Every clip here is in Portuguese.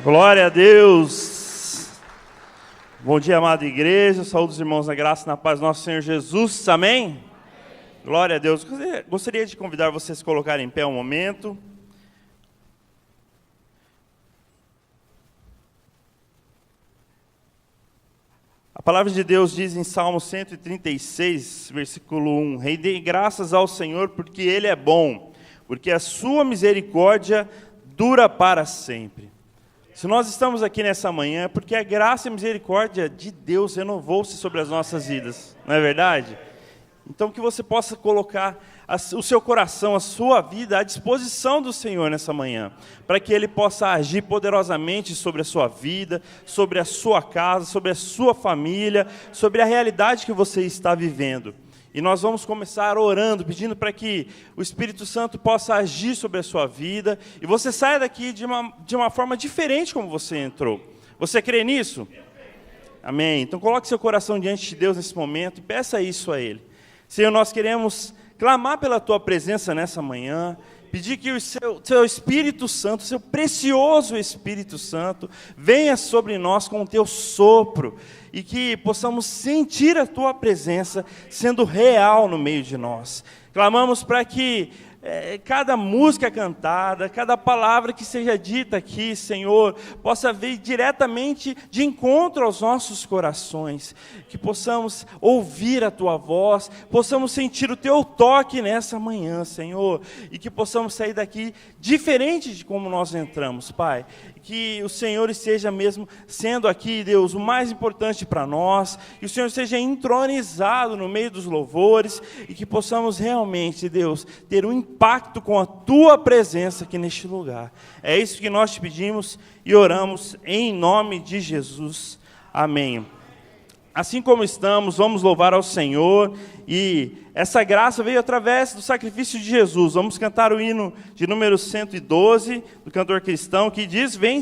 Glória a Deus. Bom dia, amada igreja. Saúde os irmãos na graça e na paz do nosso Senhor Jesus. Amém? Glória a Deus. Gostaria de convidar vocês a se colocarem em pé um momento. A palavra de Deus diz em Salmo 136, versículo 1: Rendei graças ao Senhor porque Ele é bom, porque a sua misericórdia dura para sempre. Se nós estamos aqui nessa manhã, é porque a graça e a misericórdia de Deus renovou-se sobre as nossas vidas, não é verdade? Então que você possa colocar o seu coração, a sua vida à disposição do Senhor nessa manhã, para que Ele possa agir poderosamente sobre a sua vida, sobre a sua casa, sobre a sua família, sobre a realidade que você está vivendo. E nós vamos começar orando, pedindo para que o Espírito Santo possa agir sobre a sua vida, e você saia daqui de uma forma diferente como você entrou. Você crê nisso? Amém. Então coloque seu coração diante de Deus nesse momento e peça isso a Ele. Senhor, nós queremos clamar pela Tua presença nessa manhã, pedir que o seu Espírito Santo, o seu precioso Espírito Santo, venha sobre nós com o Teu sopro, e que possamos sentir a Tua presença sendo real no meio de nós. Clamamos para que cada música cantada, cada palavra que seja dita aqui, Senhor, possa vir diretamente de encontro aos nossos corações, que possamos ouvir a Tua voz, possamos sentir o Teu toque nessa manhã, Senhor, e que possamos sair daqui diferente de como nós entramos, Pai. Que o Senhor esteja mesmo sendo aqui, Deus, o mais importante para nós, que o Senhor seja entronizado no meio dos louvores, e que possamos realmente, Deus, ter um impacto com a Tua presença aqui neste lugar. É isso que nós te pedimos e oramos em nome de Jesus. Amém. Assim como estamos, vamos louvar ao Senhor, e essa graça veio através do sacrifício de Jesus. Vamos cantar o hino de número 112, do cantor cristão, que diz: vem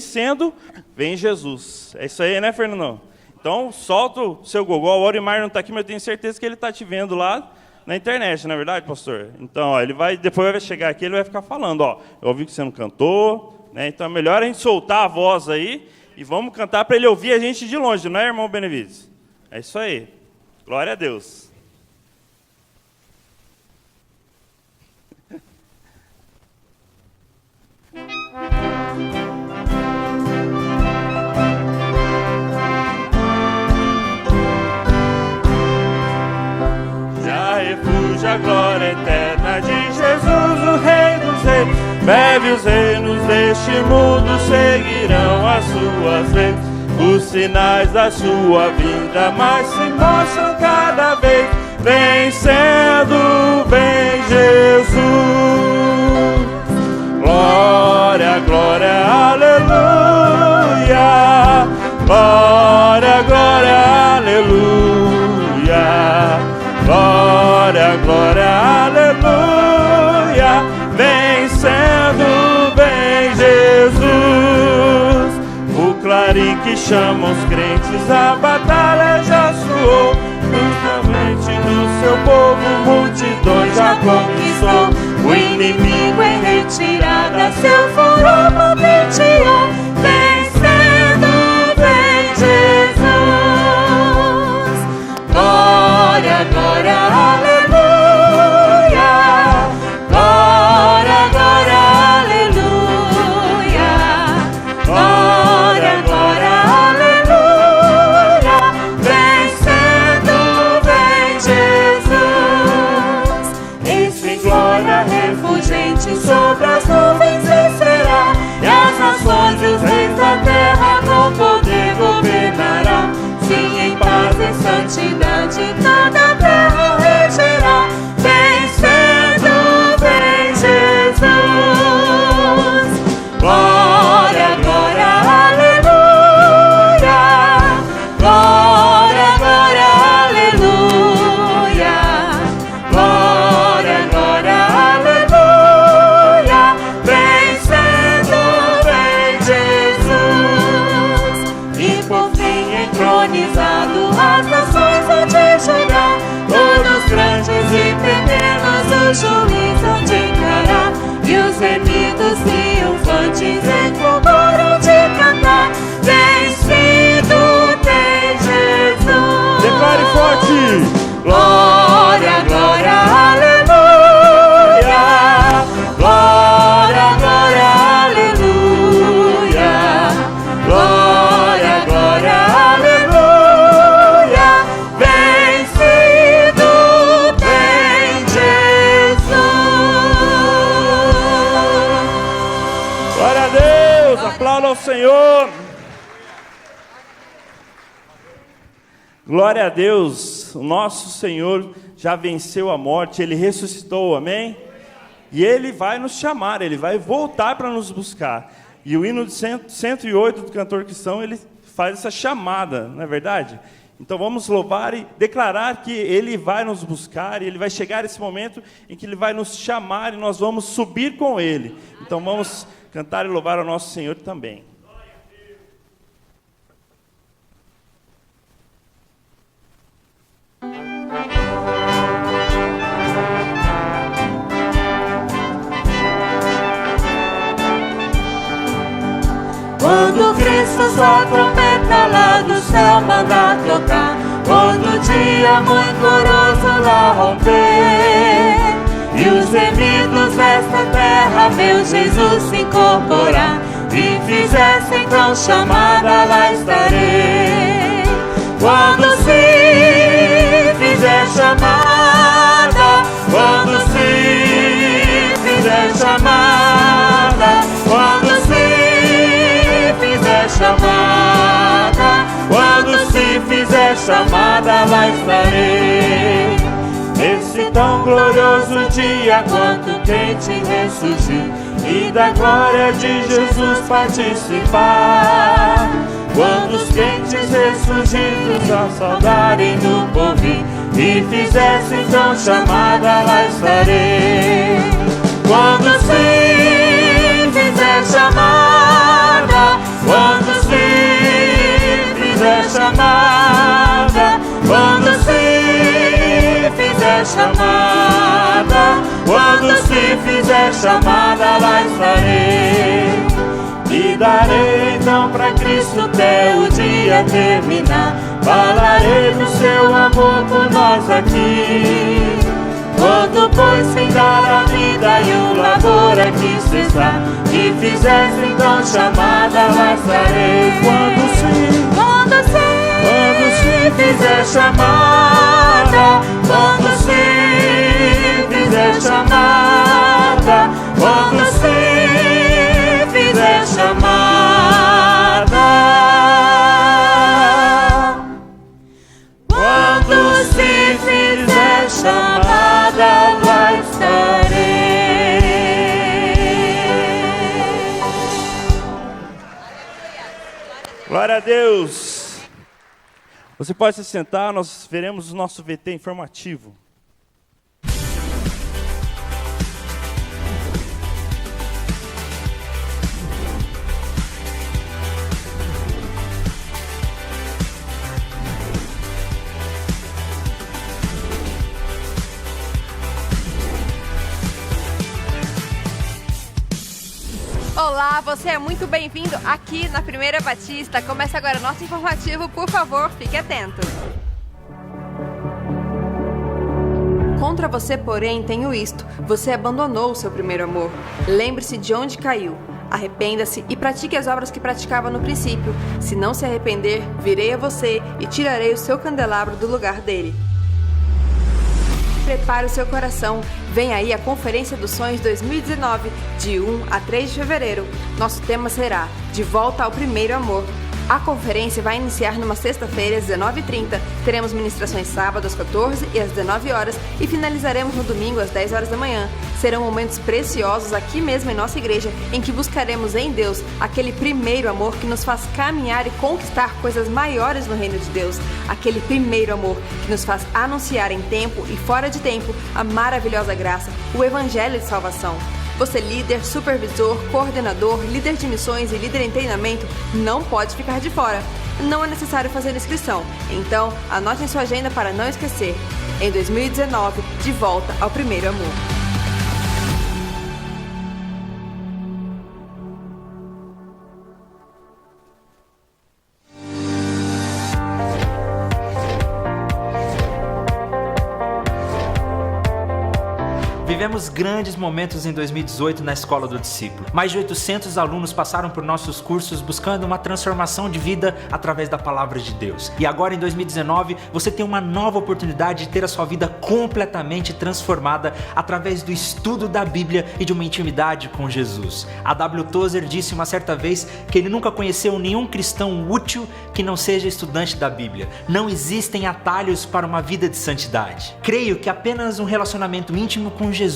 Jesus. É isso aí, né, Fernandão? Então, solta o seu gogó. O Aurimar não está aqui, mas eu tenho certeza que ele está te vendo lá na internet, não é verdade, pastor? Então, ó, depois vai chegar aqui, ele vai ficar falando, ó, eu ouvi que você não cantou, né? Então é melhor a gente soltar a voz aí, e vamos cantar para ele ouvir a gente de longe, não é, irmão Benevides? É isso aí. Glória a Deus. Já refúgio a glória eterna de Jesus, o Rei dos Reis. Breve os reinos deste mundo seguirão as suas leis. Os sinais da sua vinda mais se mostram cada vez. Vencendo, vem Jesus. Glória, glória, aleluia. Glória, glória, aleluia. Glória, glória, aleluia. Vencendo, vem Jesus. O clarim que chama os crentes, a batalha já soou. Justamente do seu povo, multidões já conquistou. O inimigo em retirada, seu furor pleiteou. Vencendo, vem Jesus. Glória, glória, aleluia. Glória, glória, aleluia. Glória, glória, aleluia. Vencendo, vem Jesus. Esse glória refulgente morte. Glória, glória, aleluia. Glória, glória, aleluia. Glória, glória, aleluia. Vencido tem Jesus. Glória a Deus, aplauda ao Senhor. Glória a Deus, o nosso Senhor já venceu a morte, Ele ressuscitou, amém? E Ele vai nos chamar, Ele vai voltar para nos buscar. E o hino de 108 do cantor cristão, ele faz essa chamada, não é verdade? Então vamos louvar e declarar que Ele vai nos buscar, e Ele vai chegar esse momento em que Ele vai nos chamar e nós vamos subir com Ele. Então vamos cantar e louvar ao nosso Senhor também. Quando Cristo sua trombeta lá do céu manda tocar, quando o dia muito glorioso lá romper, e os gemidos desta terra meu Jesus se incorporar, e fizesse então chamada, lá estarei. Quando se fizer chamada, quando se fizer chamada, quando se fizer chamada, quando se fizer chamada, lá estarei. Nesse tão glorioso dia, quanto crente ressurgiu, e da glória de Jesus participar. Quando os crentes ressurgidos a saudarem no porvir, e fizessem então chamada, lá estarei. Quando se fizer chamada, quando se fizer chamada, quando se fizer chamada, quando se fizer chamada, lá estarei. E darei então pra Cristo até o dia terminar. Falarei do seu amor por nós aqui. Quando pois findar a vida e o labor aqui cessar, e fizesse então chamada, lá estarei. Quando se fizer chamada, quando se fizer chamada, quando se fizer chamada, quando se fizer chamada, lá estarei. Glória a Deus. Você pode se sentar, nós veremos o nosso VT informativo. Olá, você é muito bem-vindo aqui na Primeira Batista. Começa agora o nosso informativo, por favor, fique atento. Contra você, porém, tenho isto: você abandonou o seu primeiro amor. Lembre-se de onde caiu. Arrependa-se e pratique as obras que praticava no princípio. Se não se arrepender, virei a você e tirarei o seu candelabro do lugar dele. Prepare o seu coração. Vem aí a Conferência dos Sonhos 2019, de 1 a 3 de fevereiro. Nosso tema será De Volta ao Primeiro Amor. A conferência vai iniciar numa sexta-feira, às 19h30. Teremos ministrações sábado às 14 e às 19 horas e finalizaremos no domingo às 10 horas da manhã. Serão momentos preciosos aqui mesmo em nossa igreja, em que buscaremos em Deus aquele primeiro amor que nos faz caminhar e conquistar coisas maiores no reino de Deus. Aquele primeiro amor que nos faz anunciar em tempo e fora de tempo a maravilhosa graça, o evangelho de salvação. Você, líder, supervisor, coordenador, líder de missões e líder em treinamento, não pode ficar de fora. Não é necessário fazer inscrição, então anote em sua agenda para não esquecer. Em 2019, de volta ao primeiro amor. Vivemos grandes momentos em 2018 na Escola do Discípulo. Mais de 800 alunos passaram por nossos cursos buscando uma transformação de vida através da Palavra de Deus. E agora em 2019, você tem uma nova oportunidade de ter a sua vida completamente transformada através do estudo da Bíblia e de uma intimidade com Jesus. A W. Tozer disse uma certa vez que ele nunca conheceu nenhum cristão útil que não seja estudante da Bíblia. Não existem atalhos para uma vida de santidade. Creio que apenas um relacionamento íntimo com Jesus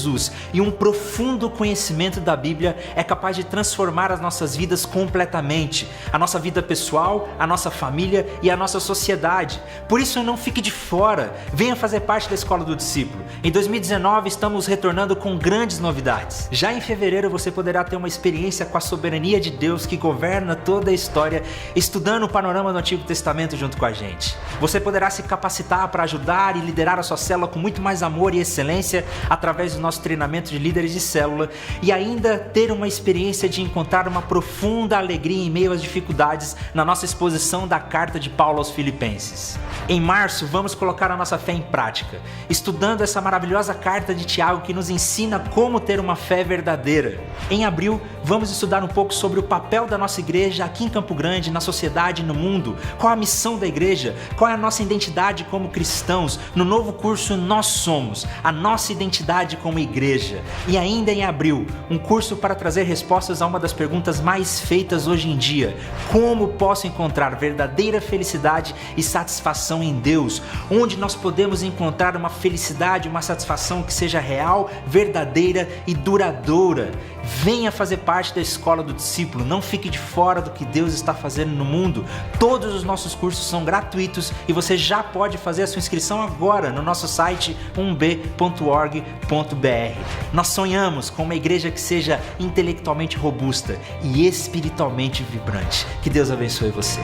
e um profundo conhecimento da Bíblia é capaz de transformar as nossas vidas completamente, a nossa vida pessoal, a nossa família e a nossa sociedade. Por isso, não fique de fora, venha fazer parte da Escola do Discípulo. Em 2019 estamos retornando com grandes novidades. Já em fevereiro você poderá ter uma experiência com a soberania de Deus que governa toda a história, estudando o panorama do Antigo Testamento junto com a gente. Você poderá se capacitar para ajudar e liderar a sua célula com muito mais amor e excelência através do nosso treinamento de líderes de célula e ainda ter uma experiência de encontrar uma profunda alegria em meio às dificuldades na nossa exposição da carta de Paulo aos Filipenses. Em março, vamos colocar a nossa fé em prática, estudando essa maravilhosa carta de Tiago que nos ensina como ter uma fé verdadeira. Em abril, vamos estudar um pouco sobre o papel da nossa igreja aqui em Campo Grande, na sociedade e no mundo, qual a missão da igreja, qual é a nossa identidade como cristãos. No novo curso Nós Somos, a nossa identidade como igreja. E ainda em abril, um curso para trazer respostas a uma das perguntas mais feitas hoje em dia: como posso encontrar verdadeira felicidade e satisfação em Deus? Onde nós podemos encontrar uma felicidade, uma satisfação que seja real, verdadeira e duradoura. Venha fazer parte da Escola do Discípulo, não fique de fora do que Deus está fazendo no mundo. Todos os nossos cursos são gratuitos e você já pode fazer a sua inscrição agora no nosso site 1b.org.br. Nós sonhamos com uma igreja que seja intelectualmente robusta e espiritualmente vibrante. Que Deus abençoe você.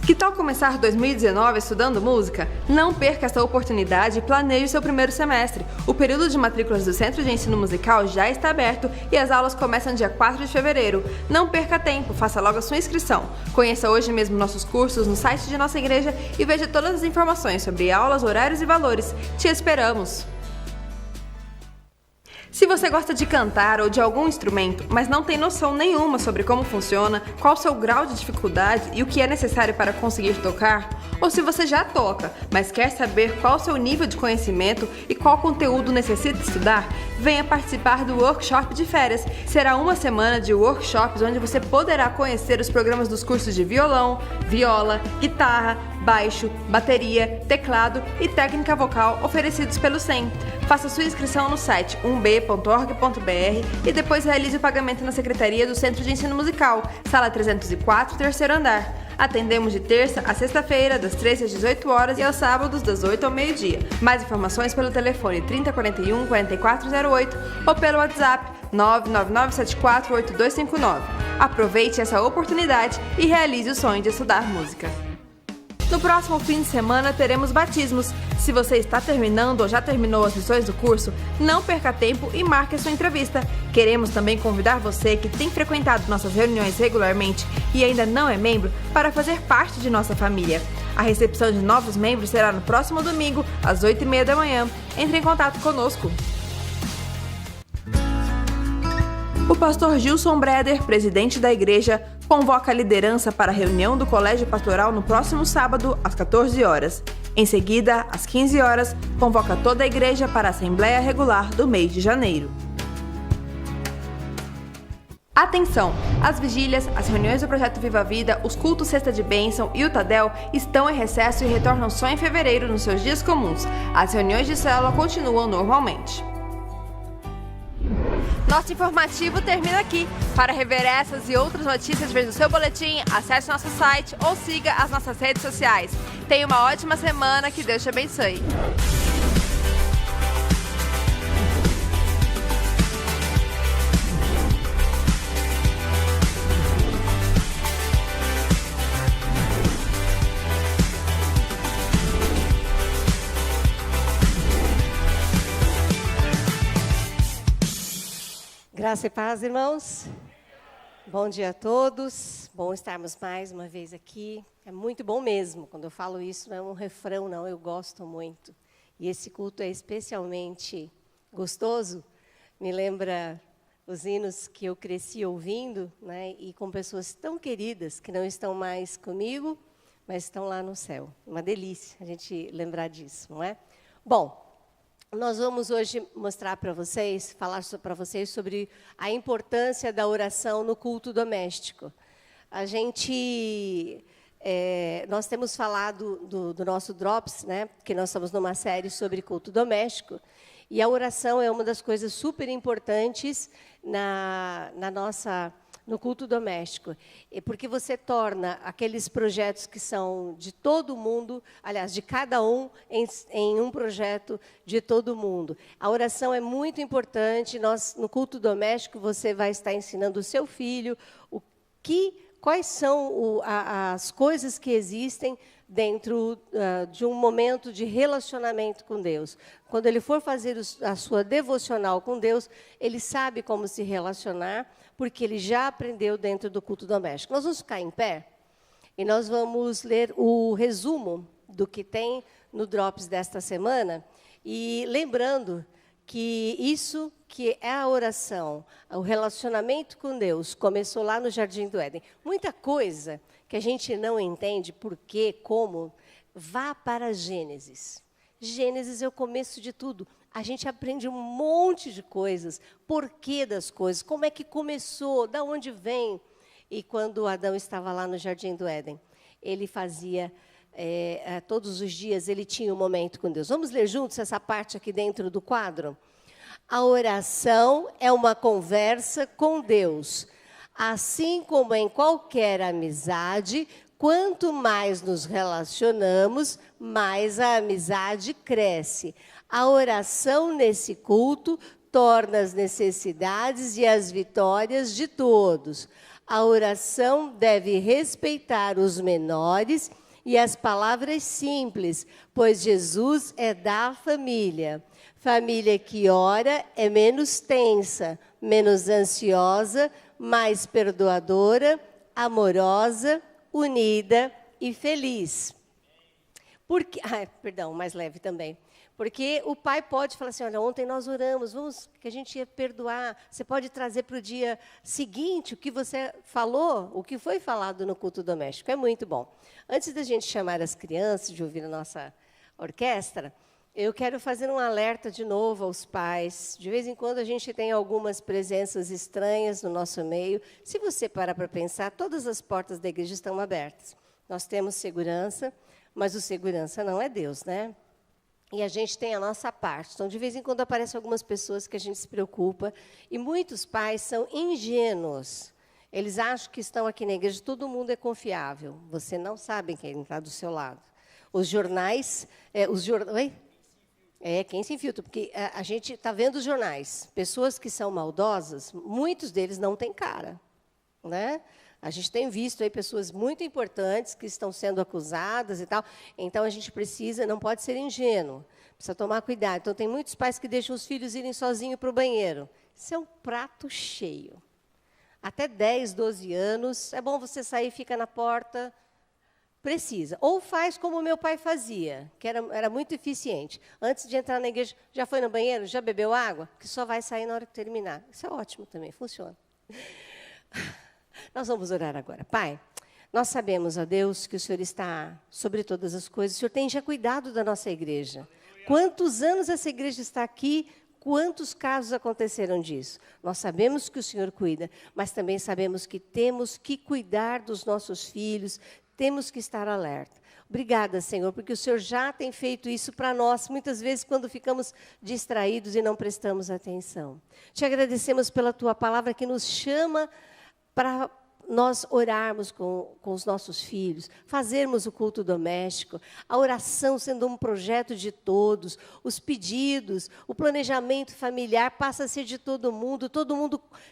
Que tal começar 2019 estudando música? Não perca essa oportunidade e planeje seu primeiro semestre. O período de matrículas do Centro de Ensino Musical já está aberto e as aulas começam dia 4 de fevereiro. Não perca tempo, faça logo a sua inscrição. Conheça hoje mesmo nossos cursos no site de nossa igreja e veja todas as informações sobre aulas, horários e valores. Te esperamos! Se você gosta de cantar ou de algum instrumento, mas não tem noção nenhuma sobre como funciona, qual o seu grau de dificuldade e o que é necessário para conseguir tocar, ou se você já toca, mas quer saber qual o seu nível de conhecimento e qual conteúdo necessita estudar, venha participar do Workshop de Férias. Será uma semana de workshops onde você poderá conhecer os programas dos cursos de violão, viola, guitarra, baixo, bateria, teclado e técnica vocal oferecidos pelo SEM. Faça sua inscrição no site 1b.org.br e depois realize o pagamento na Secretaria do Centro de Ensino Musical, sala 304, terceiro andar. Atendemos de terça a sexta-feira, das 13 às 18 horas e aos sábados, das 8 ao meio-dia. Mais informações pelo telefone 3041-4408 ou pelo WhatsApp 999748259. Aproveite essa oportunidade e realize o sonho de estudar música. No próximo fim de semana teremos batismos. Se você está terminando ou já terminou as lições do curso, não perca tempo e marque a sua entrevista. Queremos também convidar você que tem frequentado nossas reuniões regularmente e ainda não é membro para fazer parte de nossa família. A recepção de novos membros será no próximo domingo, às 8h30 da manhã. Entre em contato conosco. O pastor Gilson Breder, presidente da igreja, convoca a liderança para a reunião do Colégio Pastoral no próximo sábado, às 14 horas. Em seguida, às 15 horas, convoca toda a igreja para a Assembleia Regular do mês de janeiro. Atenção! As vigílias, as reuniões do Projeto Viva a Vida, os cultos Cesta de Bênção e o Tadel estão em recesso e retornam só em fevereiro nos seus dias comuns. As reuniões de célula continuam normalmente. Nosso informativo termina aqui. Para rever essas e outras notícias, veja o seu boletim, acesse nosso site ou siga as nossas redes sociais. Tenha uma ótima semana, que Deus te abençoe. Graça e paz, irmãos. Bom dia a todos. bom estarmos mais uma vez aqui. É muito bom mesmo. Quando eu falo isso, não é um refrão, não. Eu gosto muito. E esse culto é especialmente gostoso. Me lembra os hinos que eu cresci ouvindo, né? E com pessoas tão queridas que não estão mais comigo, mas estão lá no céu. Uma delícia a gente lembrar disso, não é? Bom, nós vamos hoje mostrar para vocês, falar para vocês sobre a importância da oração no culto doméstico. Nós temos falado do nosso Drops, né? Porque nós estamos numa série sobre culto doméstico, e a oração é uma das coisas super importantes no culto doméstico, porque você torna aqueles projetos que são de todo mundo, aliás, de cada um, em um projeto de todo mundo. A oração é muito importante. No culto doméstico, você vai estar ensinando o seu filho quais são as coisas que existem dentro de um momento de relacionamento com Deus. Quando ele for fazer a sua devocional com Deus, ele sabe como se relacionar, porque ele já aprendeu dentro do culto doméstico. Nós vamos ficar em pé e nós vamos ler o resumo do que tem no Drops desta semana, e lembrando que isso que é a oração, o relacionamento com Deus, começou lá no Jardim do Éden. Muita coisa que a gente não entende por quê, como, vá para Gênesis. Gênesis é o começo de tudo. A gente aprende um monte de coisas, porquê das coisas, como é que começou, de onde vem. E quando Adão estava lá no Jardim do Éden, ele fazia... todos os dias ele tinha um momento com Deus. Vamos ler juntos essa parte aqui dentro do quadro? A oração é uma conversa com Deus. Assim como em qualquer amizade, quanto mais nos relacionamos, mais a amizade cresce. A oração nesse culto torna as necessidades e as vitórias de todos. A oração deve respeitar os menores e as palavras simples, pois Jesus é da família. Família que ora é menos tensa, menos ansiosa, mais perdoadora, amorosa, unida e feliz. Mais leve também. Porque o pai pode falar assim, olha, ontem nós oramos, que a gente ia perdoar. Você pode trazer para o dia seguinte o que você falou, o que foi falado no culto doméstico. É muito bom. Antes da gente chamar as crianças, de ouvir a nossa orquestra, eu quero fazer um alerta de novo aos pais. De vez em quando a gente tem algumas presenças estranhas no nosso meio. Se você parar para pensar, todas as portas da igreja estão abertas. Nós temos segurança, mas o segurança não é Deus, né? E a gente tem a nossa parte. Então, de vez em quando, aparecem algumas pessoas que a gente se preocupa. E muitos pais são ingênuos. Eles acham que estão aqui na igreja, todo mundo é confiável. Você não sabe quem está do seu lado. Os jornais... Oi? Quem se infiltra. Porque a gente está vendo os jornais. Pessoas que são maldosas, muitos deles não têm cara, né? A gente tem visto aí pessoas muito importantes que estão sendo acusadas e tal. Então, a gente não pode ser ingênuo, precisa tomar cuidado. Então, tem muitos pais que deixam os filhos irem sozinhos para o banheiro. Isso é um prato cheio. Até 10, 12 anos, é bom você sair e fica na porta. Precisa. Ou faz como o meu pai fazia, que era muito eficiente. Antes de entrar na igreja, já foi no banheiro? Já bebeu água? Que só vai sair na hora que terminar. Isso é ótimo também, funciona. Nós vamos orar agora. Pai, nós sabemos, ó Deus, que o Senhor está sobre todas as coisas. O Senhor tem já cuidado da nossa igreja. Quantos anos essa igreja está aqui? Quantos casos aconteceram disso? Nós sabemos que o Senhor cuida, mas também sabemos que temos que cuidar dos nossos filhos, temos que estar alerta. Obrigada, Senhor, porque o Senhor já tem feito isso para nós, muitas vezes quando ficamos distraídos e não prestamos atenção. Te agradecemos pela Tua palavra que nos chama para nós orarmos com os nossos filhos, fazermos o culto doméstico, a oração sendo um projeto de todos, os pedidos, o planejamento familiar passa a ser de todo mundo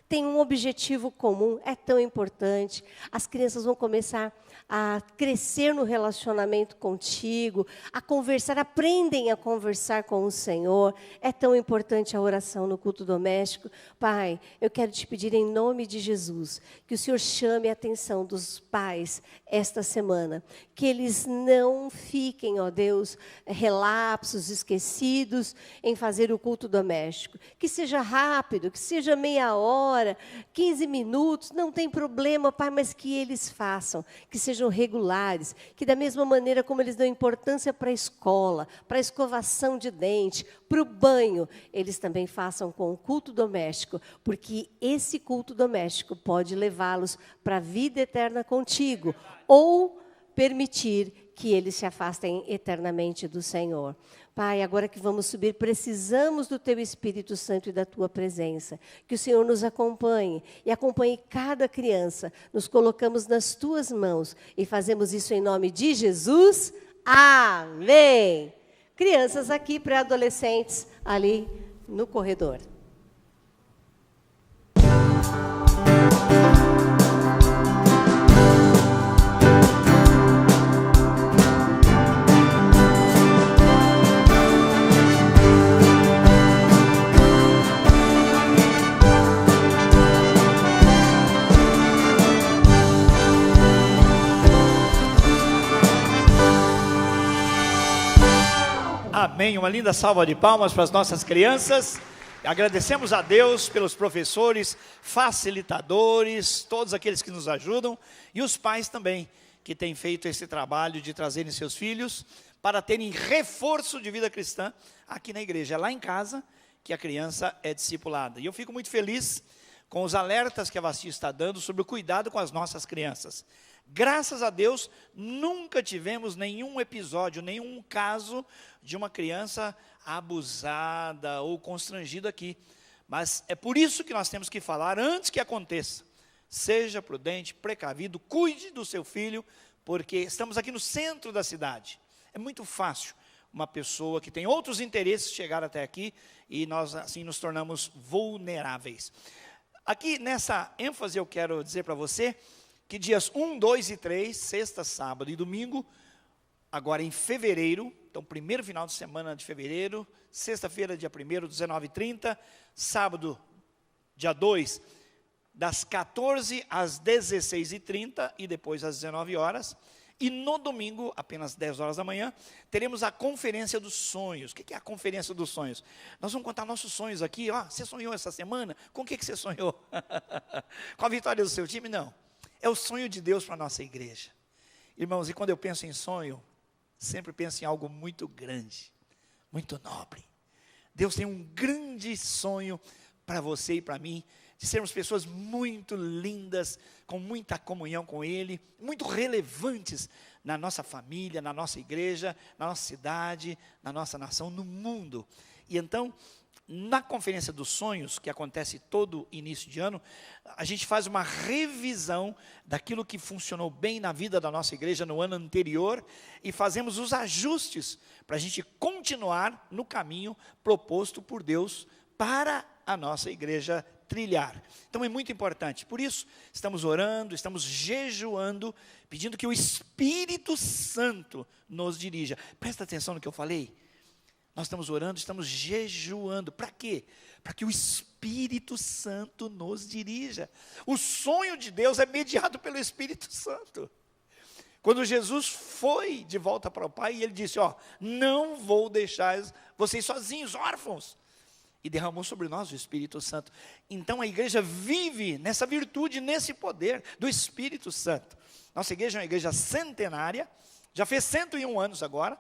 tem um objetivo comum, é tão importante. As crianças vão começar a crescer no relacionamento contigo, a conversar, aprendem a conversar com o Senhor. É tão importante a oração no culto doméstico. Pai, eu quero te pedir em nome de Jesus, que o Senhor chame chame a atenção dos pais esta semana, que eles não fiquem, ó Deus, relapsos, esquecidos em fazer o culto doméstico. Que seja rápido, que seja meia hora, 15 minutos, não tem problema, Pai, mas que eles façam, que sejam regulares, que da mesma maneira como eles dão importância para a escola, para a escovação de dente, para o banho, eles também façam com o culto doméstico, porque esse culto doméstico pode levá-los para a vida eterna contigo, ou permitir que eles se afastem eternamente do Senhor. Pai, agora que vamos subir, precisamos do Teu Espírito Santo e da Tua presença. Que o Senhor nos acompanhe e acompanhe cada criança. Nos colocamos nas Tuas mãos e fazemos isso em nome de Jesus. Amém. Crianças aqui, pré-adolescentes, ali no corredor. Amém, uma linda salva de palmas para as nossas crianças. Agradecemos a Deus pelos professores, facilitadores, todos aqueles que nos ajudam, e os pais também, que têm feito esse trabalho de trazerem seus filhos para terem reforço de vida cristã aqui na igreja. É lá em casa que a criança é discipulada. E eu fico muito feliz com os alertas que a Vastia está dando sobre o cuidado com as nossas crianças. Graças a Deus, nunca tivemos nenhum episódio, nenhum caso de uma criança abusada ou constrangida aqui. Mas é por isso que nós temos que falar antes que aconteça. Seja prudente, precavido, cuide do seu filho, porque estamos aqui no centro da cidade. É muito fácil uma pessoa que tem outros interesses chegar até aqui e nós assim nos tornamos vulneráveis. Aqui nessa ênfase eu quero dizer para você que dias 1, 2 e 3, sexta, sábado e domingo, agora em fevereiro, então primeiro final de semana de fevereiro, sexta-feira, dia 1º, 19h30, sábado, dia 2, das 14 às 16h30 e depois às 19 horas, e no domingo, apenas 10 horas da manhã, teremos a Conferência dos Sonhos. O que é a Conferência dos Sonhos? Nós vamos contar nossos sonhos aqui. Você sonhou essa semana? Com o que você sonhou? Com a vitória do seu time? Não. É o sonho de Deus para a nossa igreja. Irmãos, e quando eu penso em sonho, sempre penso em algo muito grande, muito nobre. Deus tem um grande sonho para você e para mim, de sermos pessoas muito lindas, com muita comunhão com Ele, muito relevantes na nossa família, na nossa igreja, na nossa cidade, na nossa nação, no mundo. E então, na Conferência dos Sonhos, que acontece todo início de ano, a gente faz uma revisão daquilo que funcionou bem na vida da nossa igreja no ano anterior e fazemos os ajustes para a gente continuar no caminho proposto por Deus para a nossa igreja trilhar. Então é muito importante. Por isso, estamos orando, estamos jejuando, pedindo que o Espírito Santo nos dirija. Presta atenção no que eu falei. Nós estamos orando, estamos jejuando. Para quê? Para que o Espírito Santo nos dirija. O sonho de Deus é mediado pelo Espírito Santo. Quando Jesus foi de volta para o Pai, ele disse, não vou deixar vocês sozinhos, órfãos. E derramou sobre nós o Espírito Santo. Então a igreja vive nessa virtude, nesse poder do Espírito Santo. Nossa igreja é uma igreja centenária, já fez 101 anos agora,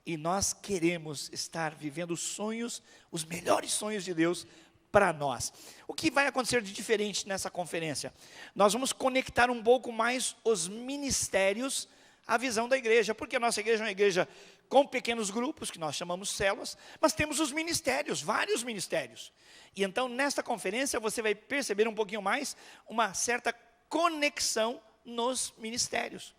e nós queremos estar vivendo os sonhos, os melhores sonhos de Deus para nós. O que vai acontecer de diferente nessa conferência? Nós vamos conectar um pouco mais os ministérios à visão da igreja, porque a nossa igreja é uma igreja com pequenos grupos, que nós chamamos células, mas temos os ministérios, vários ministérios. E então, nesta conferência, você vai perceber um pouquinho mais uma certa conexão nos ministérios.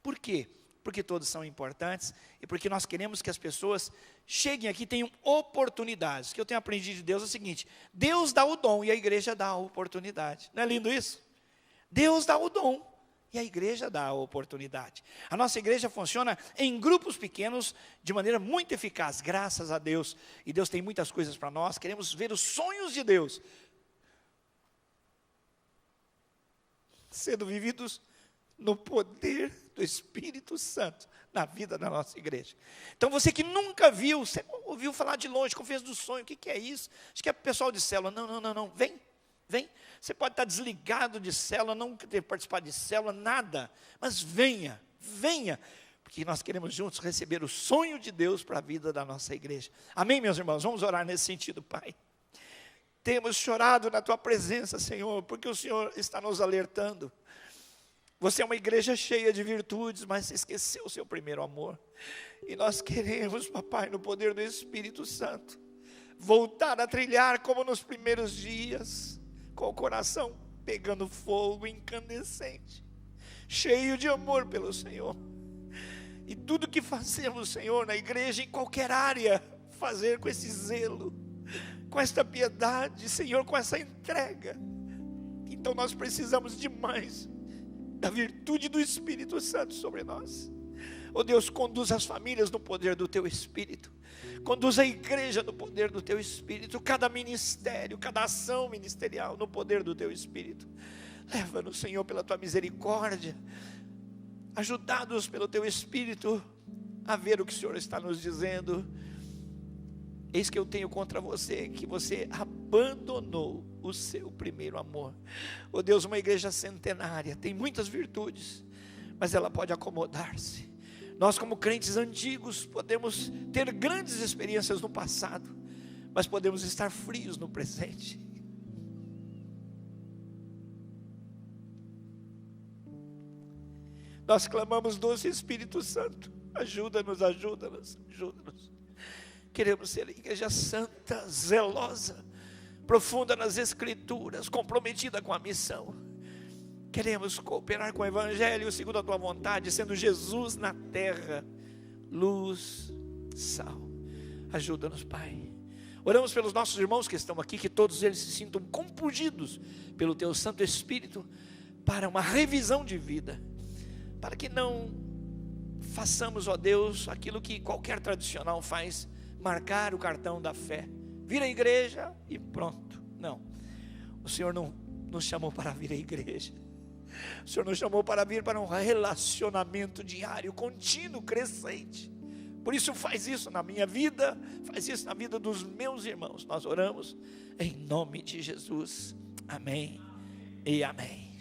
Por quê? Porque todos são importantes e porque nós queremos que as pessoas cheguem aqui e tenham oportunidades. O que eu tenho aprendido de Deus é o seguinte: Deus dá o dom e a igreja dá a oportunidade. Não é lindo isso? Deus dá o dom e a igreja dá a oportunidade. A nossa igreja funciona em grupos pequenos, de maneira muito eficaz, graças a Deus. E Deus tem muitas coisas para nós, queremos ver os sonhos de Deus. sendo vividos no poder do Espírito Santo na vida da nossa igreja. Então você que nunca viu, você ouviu falar de longe, conferência do sonho, o que é isso? Acho que é pessoal de célula. Não, vem. Você pode estar desligado de célula, não ter participado de célula, nada, mas venha, porque nós queremos juntos receber o sonho de Deus para a vida da nossa igreja. Amém, meus irmãos? Vamos orar nesse sentido, Pai. Temos chorado na Tua presença, Senhor, porque o Senhor está nos alertando. Você é uma igreja cheia de virtudes, mas você esqueceu o seu primeiro amor. E nós queremos, papai, no poder do Espírito Santo, voltar a trilhar como nos primeiros dias, com o coração pegando fogo, incandescente, cheio de amor pelo Senhor. E tudo que fazemos, Senhor, na igreja, em qualquer área, fazer com esse zelo, com esta piedade, Senhor, com essa entrega. Então nós precisamos demais da virtude do Espírito Santo sobre nós. Oh Deus, conduz as famílias no poder do Teu Espírito, conduz a igreja no poder do Teu Espírito, cada ministério, cada ação ministerial no poder do Teu Espírito. Leva-nos, Senhor, pela Tua misericórdia, ajudados pelo Teu Espírito a ver o que o Senhor está nos dizendo. Eis que eu tenho contra você, que você abandonou o seu primeiro amor. Oh Deus, uma igreja centenária, tem muitas virtudes, mas ela pode acomodar-se. Nós como crentes antigos, podemos ter grandes experiências no passado, mas podemos estar frios no presente. Nós clamamos, doce Espírito Santo, ajuda-nos. Queremos ser igreja santa, zelosa, profunda nas Escrituras, comprometida com a missão. Queremos cooperar com o Evangelho segundo a Tua vontade, sendo Jesus na terra, luz, sal. Ajuda-nos, Pai. Oramos pelos nossos irmãos que estão aqui, que todos eles se sintam compungidos pelo Teu Santo Espírito para uma revisão de vida, para que não façamos, ó Deus, aquilo que qualquer tradicional faz, marcar o cartão da fé, vir à igreja e pronto. Não, o Senhor não nos chamou para vir à igreja, o Senhor nos chamou para vir para um relacionamento diário, contínuo, crescente. Por isso faz isso na minha vida, faz isso na vida dos meus irmãos. Nós oramos em nome de Jesus, amém e amém.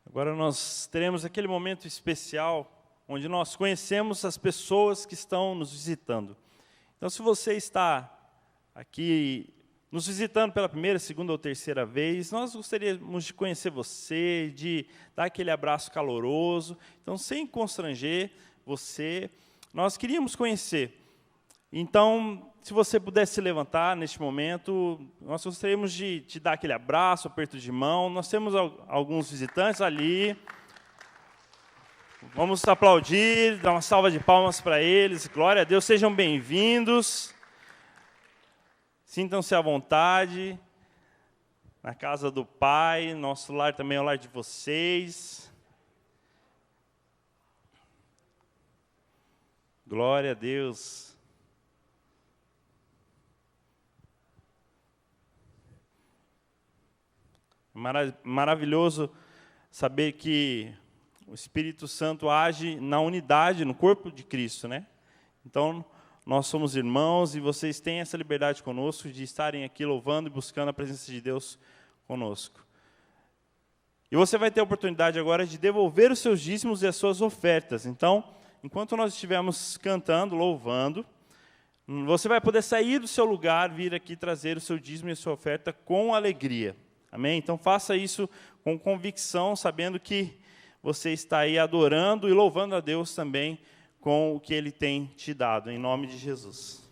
Agora nós teremos aquele momento especial onde nós conhecemos as pessoas que estão nos visitando. Então, se você está aqui nos visitando pela primeira, segunda ou terceira vez, nós gostaríamos de conhecer você, de dar aquele abraço caloroso. Então, sem constranger você, nós queríamos conhecer. Então, se você pudesse se levantar neste momento, nós gostaríamos de te dar aquele abraço, aperto de mão. Nós temos alguns visitantes ali. Vamos aplaudir, dar uma salva de palmas para eles. Glória a Deus, sejam bem-vindos. Sintam-se à vontade. Na casa do Pai, nosso lar também é o lar de vocês. Glória a Deus. Maravilhoso saber que o Espírito Santo age na unidade, no corpo de Cristo, né? Então, nós somos irmãos e vocês têm essa liberdade conosco de estarem aqui louvando e buscando a presença de Deus conosco. E você vai ter a oportunidade agora de devolver os seus dízimos e as suas ofertas. Então, enquanto nós estivermos cantando, louvando, você vai poder sair do seu lugar, vir aqui trazer o seu dízimo e a sua oferta com alegria. Amém? Então, faça isso com convicção, sabendo que você está aí adorando e louvando a Deus também com o que Ele tem te dado, em nome de Jesus.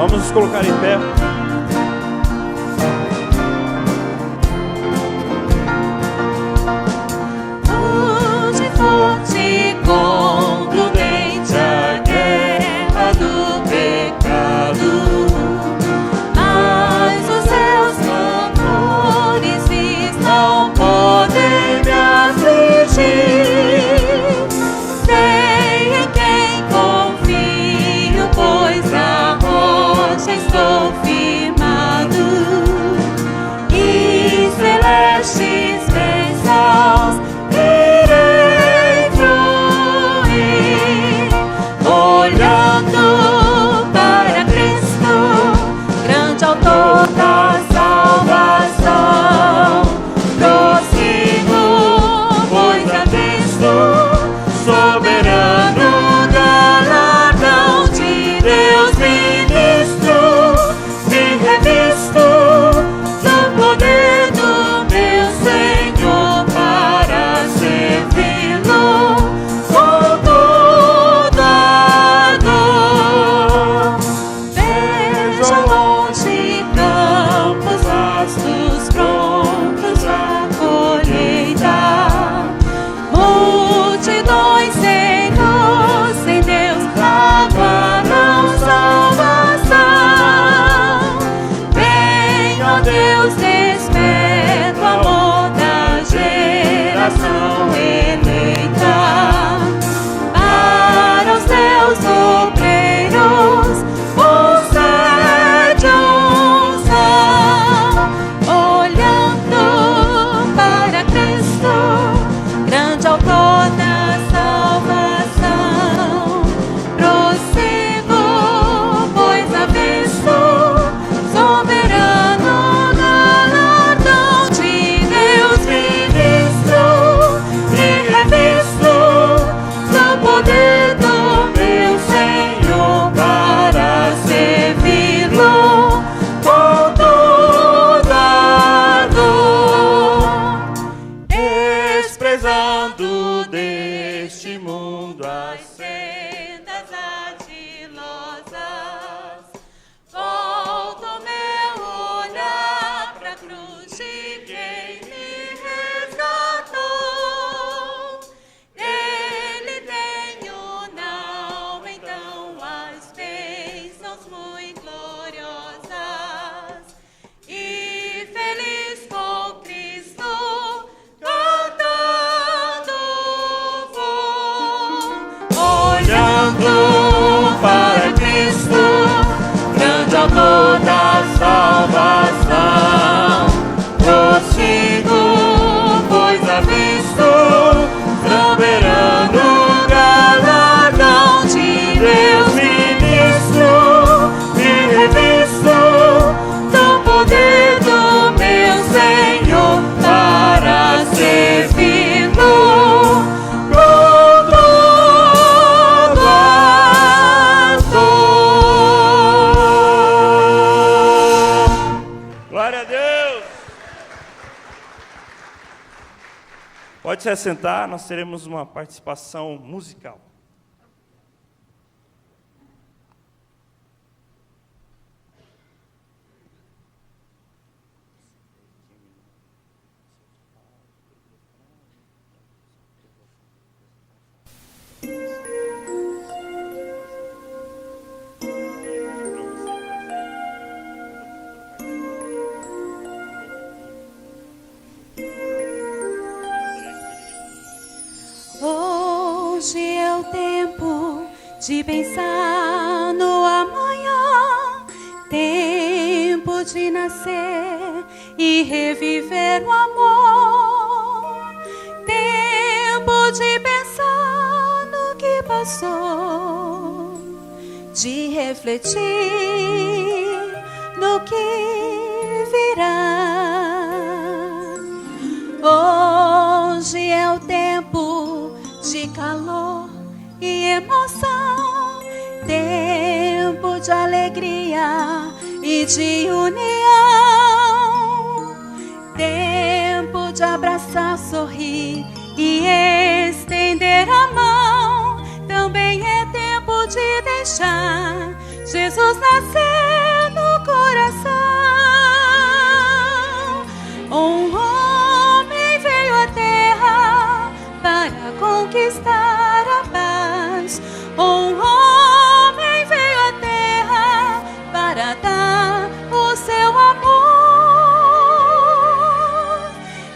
Vamos nos colocar em pé. Hoje forte contundente a guerra do pecado, mas os seus cantores não podem me afligir. Sei em quem confio, pois na rocha estou firmado, e celestes bênçãos irei fruir, olhando para Cristo, grande autor da salvação. Prossigo, pois a Cristo, soberano galardão de Deus ministro, me revisto do poder do meu Senhor para servi-lo com toda dor. Vejo ao longe campos vastos prontos à colheita, multidões sem luz, sem Deus aguardam salvação. Vem, ó Deus, desperta o amor da geração eleita, para os teus obreiros concede unção, olhando para Cristo, grande autor da salvação. Prossigo, pois avisto, soberano galardão de Deus ministro, me revisto do poder do meu Senhor para servi-lo com toda dor, desprezando deste mundo as sendas argilosas. Volto meu olhar pra cruz de quem me resgatou. Dele tenho não então as bênçãos muito gloriosas, e feliz com Cristo cantando vou, olhando para Cristo, grande autor da salvação. Prossigo, pois avisto, soberano galardão de Deus ministro, me revisto do poder do meu Senhor para servi-lo com toda dor. Glória a Deus. Pode se assentar, nós teremos uma participação musical. Hoje é o tempo de pensar no amanhã, tempo de nascer e reviver o amor, tempo de pensar no que passou, de refletir no que virá. Hoje é o tempo de calor e emoção, tempo de alegria e de união, tempo de abraçar, sorrir e estender a mão. Também é tempo de deixar Jesus nascer conquistar a paz. Um homem veio à terra para dar o seu amor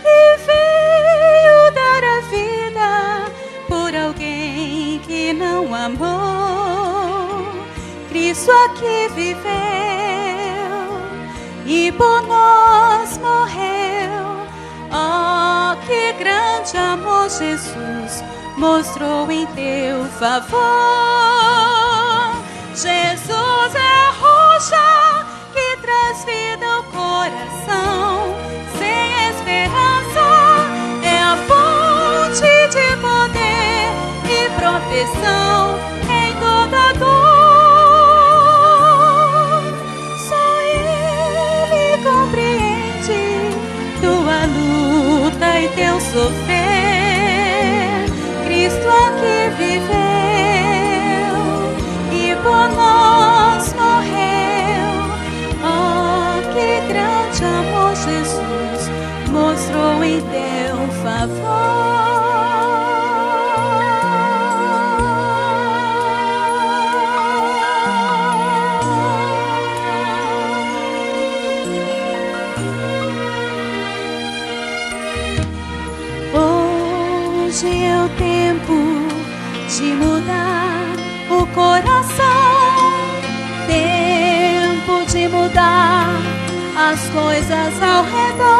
e veio dar a vida por alguém que não amou. Cristo aqui viveu e por nós morreu. Oh, que grande amor Jesus mostrou em teu favor. Jesus é a rocha que traz vida ao coração. Sem esperança é a fonte de poder e proteção em toda dor. Só Ele compreende tua luta e teu sofrer. Cristo aqui viveu e por nós morreu. Oh, que grande amor Jesus mostrou em teu favor. Hoje é o tempo de mudar o coração, tempo de mudar as coisas ao redor,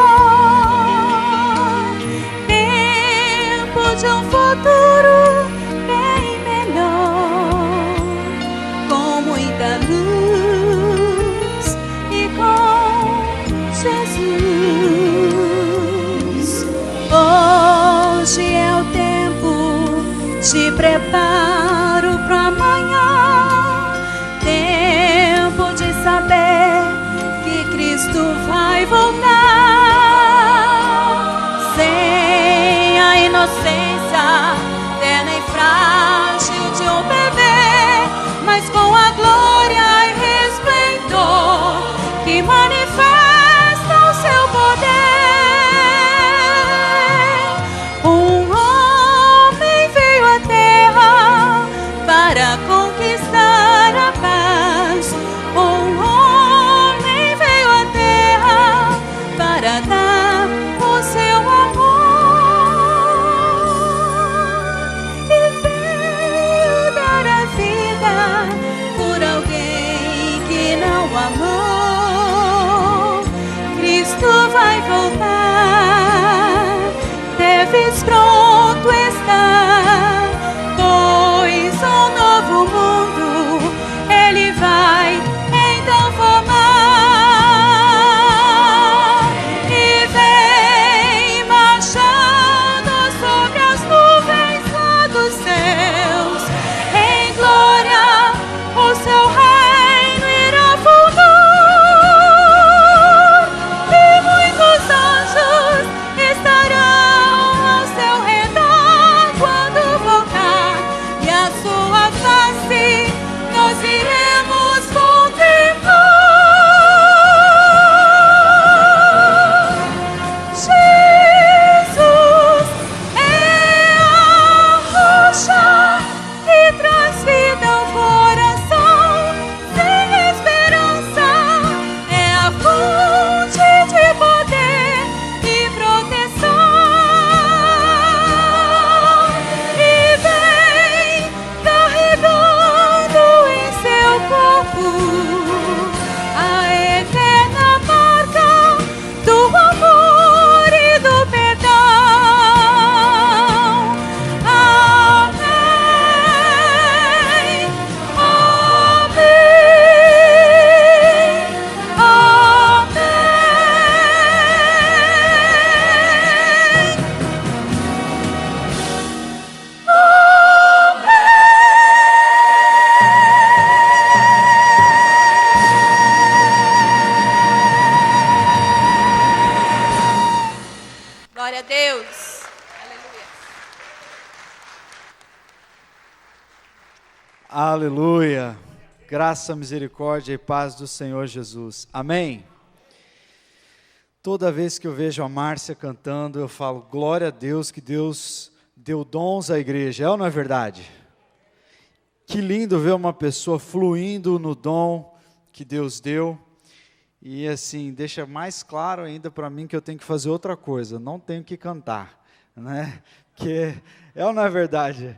tempo de um futuro bem melhor, com muita luz e com Jesus. Hoje é o tempo de preparo para amanhã, tempo de saber que Cristo vai voltar. Sem a inocência terna e frágil de um bebê, mas com a glória e resplendor que manifesta o seu poder. Para conquistar a paz, um homem veio à terra para dar o seu amor e veio dar a vida por alguém que não amou. Cristo vai voltar, deves pronto estar, pois um novo mundo Ele vai então formar. E vem marchando sobre as nuvens lá dos céus, em glória o seu reino irá fundar, e muitos anjos estarão ao seu redor quando voltar, e a sua face nós iremos contemplar. Jesus é a rocha que traz vida ao coração. Sem esperança é a fonte de poder e proteção. E vem carregando em seu corpo a eterna marca do amor e do perdão. Amém, amém, glória a Deus. Aleluia. Graça, misericórdia e paz do Senhor Jesus. Amém. Toda vez que eu vejo a Márcia cantando, eu falo, glória a Deus, que Deus deu dons à igreja, é ou não é verdade? Que lindo ver uma pessoa fluindo no dom que Deus deu. E assim, deixa mais claro ainda para mim que eu tenho que fazer outra coisa, não tenho que cantar, né? Porque é ou não é verdade?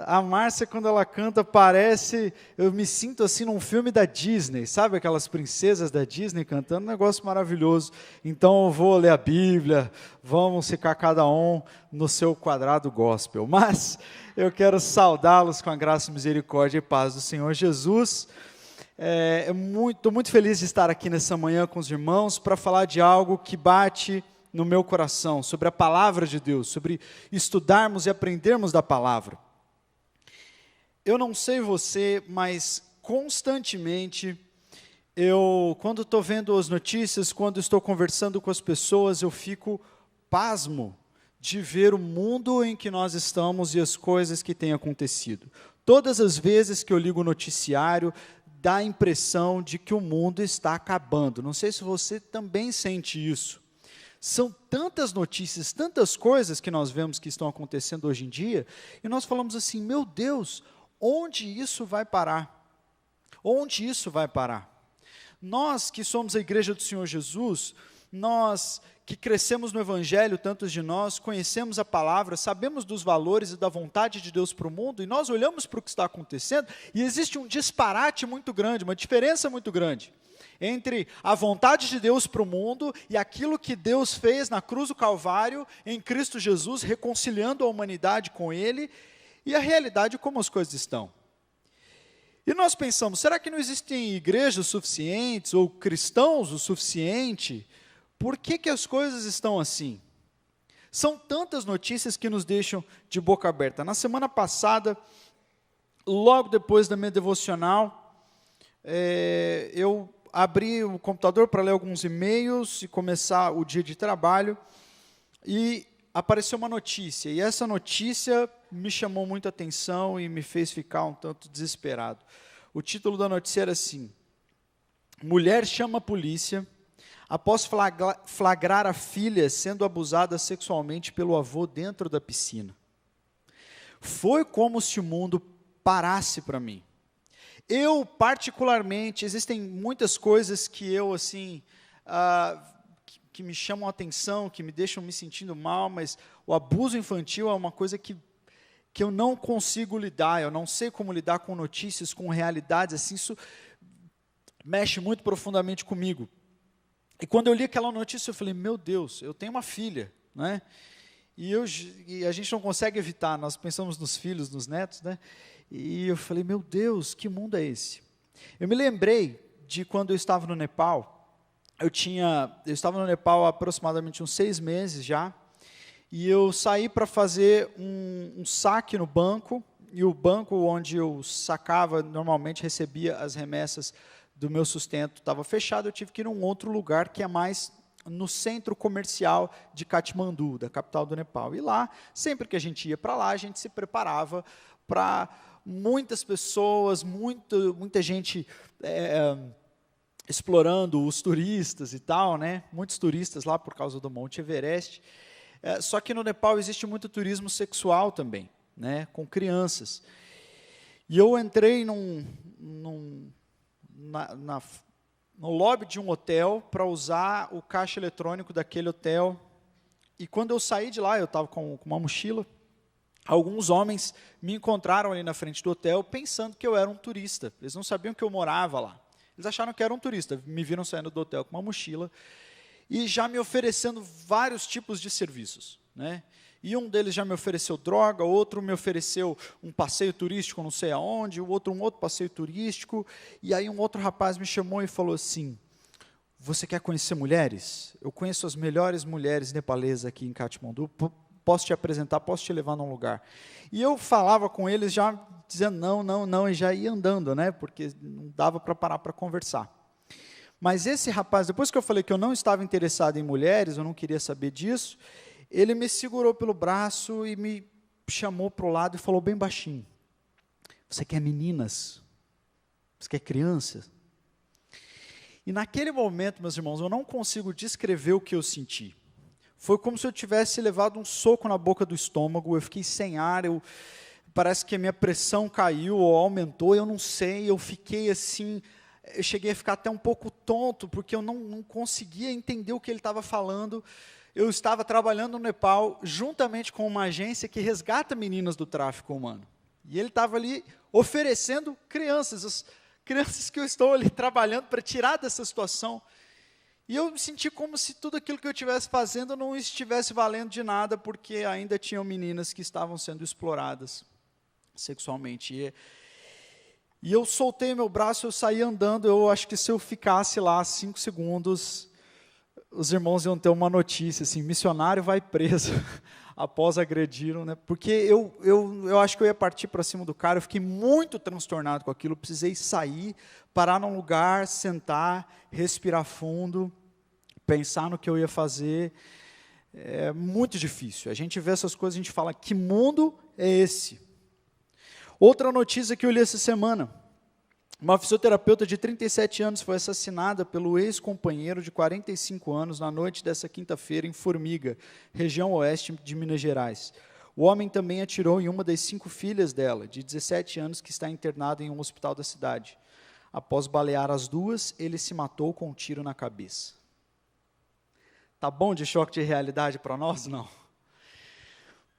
A Márcia, quando ela canta, parece, eu me sinto assim num filme da Disney, sabe aquelas princesas da Disney cantando, um negócio maravilhoso. Então eu vou ler a Bíblia, vamos ficar cada um no seu quadrado gospel. Mas eu quero saudá-los com a graça, misericórdia e paz do Senhor Jesus. Estou muito feliz de estar aqui nessa manhã com os irmãos para falar de algo que bate no meu coração, sobre a palavra de Deus, sobre estudarmos e aprendermos da palavra. Eu não sei você, mas constantemente, quando estou vendo as notícias, quando estou conversando com as pessoas, eu fico pasmo de ver o mundo em que nós estamos e as coisas que têm acontecido. Todas as vezes que eu ligo o noticiário, dá a impressão de que o mundo está acabando. Não sei se você também sente isso. São tantas notícias, tantas coisas que nós vemos que estão acontecendo hoje em dia, e nós falamos assim, meu Deus, onde isso vai parar? Onde isso vai parar? Nós que somos a igreja do Senhor Jesus, nós que crescemos no Evangelho, tantos de nós, conhecemos a palavra, sabemos dos valores e da vontade de Deus para o mundo, e nós olhamos para o que está acontecendo, e existe um disparate muito grande, uma diferença muito grande, entre a vontade de Deus para o mundo, e aquilo que Deus fez na cruz do Calvário, em Cristo Jesus, reconciliando a humanidade com Ele, e a realidade como as coisas estão. E nós pensamos, será que não existem igrejas suficientes, ou cristãos o suficiente? Por que as coisas estão assim? São tantas notícias que nos deixam de boca aberta. Na semana passada, logo depois da minha devocional, eu abri o computador para ler alguns e-mails e começar o dia de trabalho, e apareceu uma notícia, e essa notícia me chamou muita atenção e me fez ficar um tanto desesperado. O título da notícia era assim: mulher chama a polícia após flagrar a filha sendo abusada sexualmente pelo avô dentro da piscina. Foi como se o mundo parasse para mim. Eu, particularmente, existem muitas coisas que eu, assim, que me chamam a atenção, que me deixam me sentindo mal, mas o abuso infantil é uma coisa que eu não consigo lidar, eu não sei como lidar com notícias, com realidades, assim, isso mexe muito profundamente comigo. E quando eu li aquela notícia, eu falei, meu Deus, eu tenho uma filha, né? E a gente não consegue evitar, nós pensamos nos filhos, nos netos, né? E eu falei, meu Deus, que mundo é esse? Eu me lembrei de quando eu estava no Nepal, eu estava no Nepal há aproximadamente uns 6 meses já, e eu saí para fazer um saque no banco, e o banco onde eu sacava, normalmente recebia as remessas do meu sustento, estava fechado, eu tive que ir em um outro lugar que é mais no centro comercial de Katmandu, da capital do Nepal. E lá, sempre que a gente ia para lá, a gente se preparava para muitas pessoas, muita gente explorando os turistas e tal, né? Muitos turistas lá por causa do Monte Everest. Só que no Nepal existe muito turismo sexual também, né? Com crianças. E eu entrei no lobby de um hotel para usar o caixa eletrônico daquele hotel. E quando eu saí de lá, eu estava com uma mochila, alguns homens me encontraram ali na frente do hotel pensando que eu era um turista. Eles não sabiam que eu morava lá. Eles acharam que eu era um turista, me viram saindo do hotel com uma mochila e já me oferecendo vários tipos de serviços, né? E um deles já me ofereceu droga, outro me ofereceu um passeio turístico não sei aonde, um outro passeio turístico, e aí um outro rapaz me chamou e falou assim, você quer conhecer mulheres? Eu conheço as melhores mulheres nepalesas aqui em Katmandu, posso te apresentar, posso te levar num lugar. E eu falava com eles já dizendo não, e já ia andando, né, porque não dava para parar para conversar. Mas esse rapaz, depois que eu falei que eu não estava interessado em mulheres, eu não queria saber disso, ele me segurou pelo braço e me chamou para o lado e falou bem baixinho, você quer meninas? Você quer crianças? E naquele momento, meus irmãos, eu não consigo descrever o que eu senti. Foi como se eu tivesse levado um soco na boca do estômago, eu fiquei sem ar, parece que a minha pressão caiu ou aumentou, eu não sei, eu fiquei assim, eu cheguei a ficar até um pouco tonto, porque eu não conseguia entender o que ele estava falando. Eu estava trabalhando no Nepal, juntamente com uma agência que resgata meninas do tráfico humano. E ele estava ali oferecendo crianças, as crianças que eu estou ali trabalhando para tirar dessa situação. E eu me senti como se tudo aquilo que eu estivesse fazendo não estivesse valendo de nada, porque ainda tinham meninas que estavam sendo exploradas sexualmente. E eu soltei meu braço, eu saí andando, eu acho que se eu ficasse lá 5 segundos, os irmãos iam ter uma notícia, assim, missionário vai preso, após agrediram, né? Porque eu acho que eu ia partir para cima do cara, eu fiquei muito transtornado com aquilo, eu precisei sair, parar num lugar, sentar, respirar fundo, pensar no que eu ia fazer. É muito difícil, a gente vê essas coisas, a gente fala, que mundo é esse? Outra notícia que eu li essa semana, uma fisioterapeuta de 37 anos foi assassinada pelo ex-companheiro de 45 anos na noite dessa quinta-feira em Formiga, região oeste de Minas Gerais. O homem também atirou em uma das 5 filhas dela, de 17 anos, que está internada em um hospital da cidade. Após balear as duas, ele se matou com um tiro na cabeça. Tá bom de choque de realidade para nós? Não.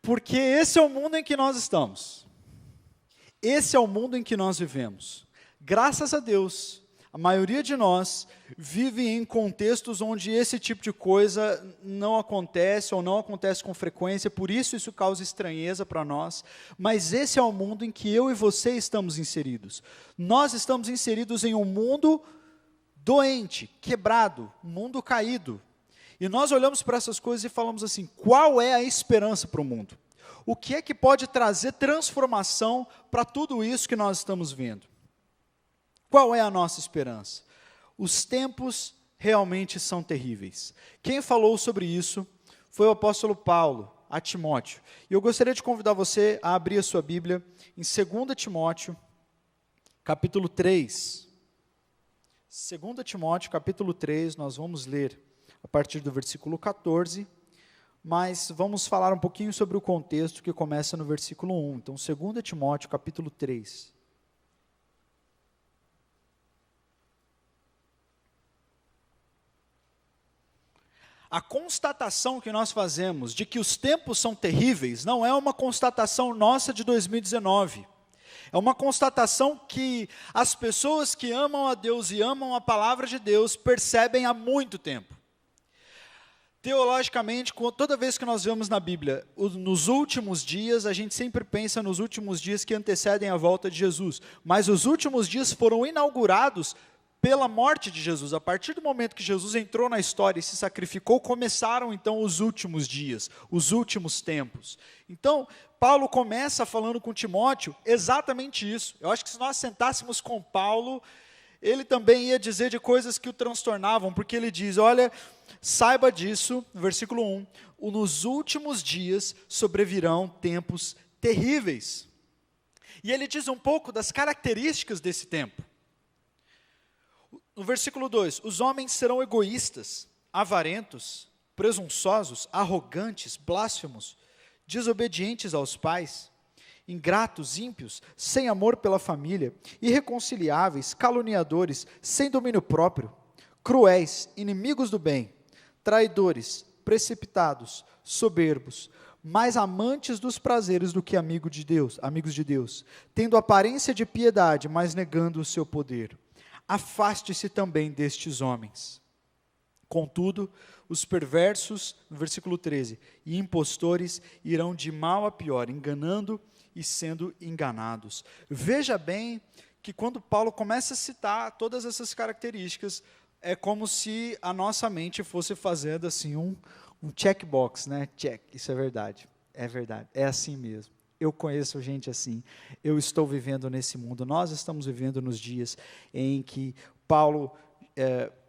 Porque esse é o mundo em que nós estamos. Esse é o mundo em que nós vivemos. Graças a Deus, a maioria de nós vive em contextos onde esse tipo de coisa não acontece ou não acontece com frequência, por isso causa estranheza para nós, mas esse é o mundo em que eu e você estamos inseridos. Nós estamos inseridos em um mundo doente, quebrado, um mundo caído. E nós olhamos para essas coisas e falamos assim, qual é a esperança para o mundo? O que é que pode trazer transformação para tudo isso que nós estamos vendo? Qual é a nossa esperança? Os tempos realmente são terríveis. Quem falou sobre isso foi o apóstolo Paulo, a Timóteo. E eu gostaria de convidar você a abrir a sua Bíblia em 2 Timóteo, capítulo 3. 2 Timóteo, capítulo 3, nós vamos ler a partir do versículo 14, mas vamos falar um pouquinho sobre o contexto que começa no versículo 1. Então, 2 Timóteo, capítulo 3. A constatação que nós fazemos de que os tempos são terríveis não é uma constatação nossa de 2019. É uma constatação que as pessoas que amam a Deus e amam a palavra de Deus percebem há muito tempo. Teologicamente, toda vez que nós vemos na Bíblia, nos últimos dias, a gente sempre pensa nos últimos dias que antecedem a volta de Jesus. Mas os últimos dias foram inaugurados pela morte de Jesus. A partir do momento que Jesus entrou na história e se sacrificou, começaram então os últimos dias, os últimos tempos. Então, Paulo começa falando com Timóteo exatamente isso. Eu acho que se nós sentássemos com Paulo, ele também ia dizer de coisas que o transtornavam, porque ele diz, olha, saiba disso, versículo 1, nos últimos dias sobrevirão tempos terríveis. E ele diz um pouco das características desse tempo. No versículo 2, os homens serão egoístas, avarentos, presunçosos, arrogantes, blasfemos, desobedientes aos pais, ingratos, ímpios, sem amor pela família, irreconciliáveis, caluniadores, sem domínio próprio, cruéis, inimigos do bem, traidores, precipitados, soberbos, mais amantes dos prazeres do que amigos de Deus, tendo aparência de piedade, mas negando o seu poder. Afaste-se também destes homens. Contudo, os perversos, no versículo 13, e impostores irão de mal a pior, enganando e sendo enganados. Veja bem que quando Paulo começa a citar todas essas características, é como se a nossa mente fosse fazendo assim um checkbox, né? Check, isso é verdade, é assim mesmo. Eu conheço gente assim, eu estou vivendo nesse mundo, nós estamos vivendo nos dias em que Paulo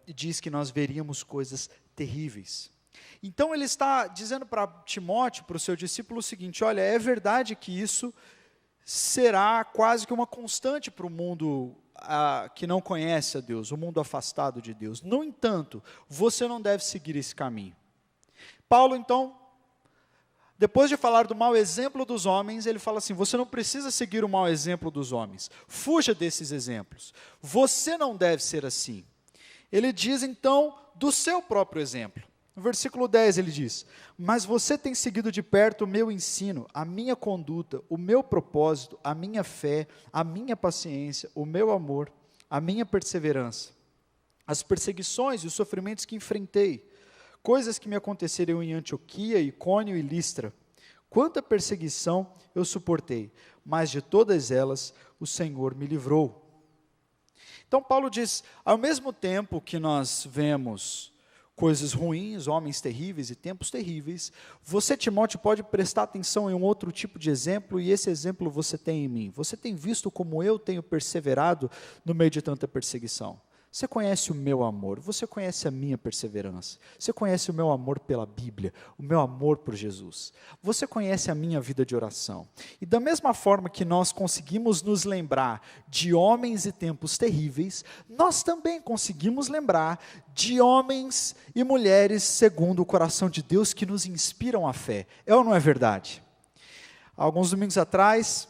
diz que nós veríamos coisas terríveis. Então ele está dizendo para Timóteo, para o seu discípulo, o seguinte, olha, é verdade que isso será quase que uma constante para o mundo que não conhece a Deus, o mundo afastado de Deus. No entanto, você não deve seguir esse caminho. Paulo, então, depois de falar do mau exemplo dos homens, ele fala assim: você não precisa seguir o mau exemplo dos homens. Fuja desses exemplos. Você não deve ser assim. Ele diz, então, do seu próprio exemplo. No versículo 10 ele diz: mas você tem seguido de perto o meu ensino, a minha conduta, o meu propósito, a minha fé, a minha paciência, o meu amor, a minha perseverança, as perseguições e os sofrimentos que enfrentei, coisas que me aconteceram em Antioquia, Icônio e Listra. Quanta perseguição eu suportei, mas de todas elas o Senhor me livrou. Então Paulo diz, ao mesmo tempo que nós vemos coisas ruins, homens terríveis e tempos terríveis, você, Timóteo, pode prestar atenção em um outro tipo de exemplo, e esse exemplo você tem em mim. Você tem visto como eu tenho perseverado no meio de tanta perseguição. Você conhece o meu amor, você conhece a minha perseverança, você conhece o meu amor pela Bíblia, o meu amor por Jesus, você conhece a minha vida de oração. E da mesma forma que nós conseguimos nos lembrar de homens e tempos terríveis, nós também conseguimos lembrar de homens e mulheres segundo o coração de Deus que nos inspiram a fé. É ou não é verdade? Alguns domingos atrás,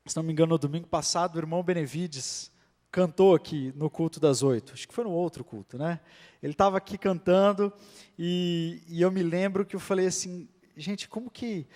se não me engano, no domingo passado, o irmão Benevides cantou aqui no culto das 8, acho que foi no outro culto, né? Ele estava aqui cantando e eu me lembro que eu falei assim, gente, como que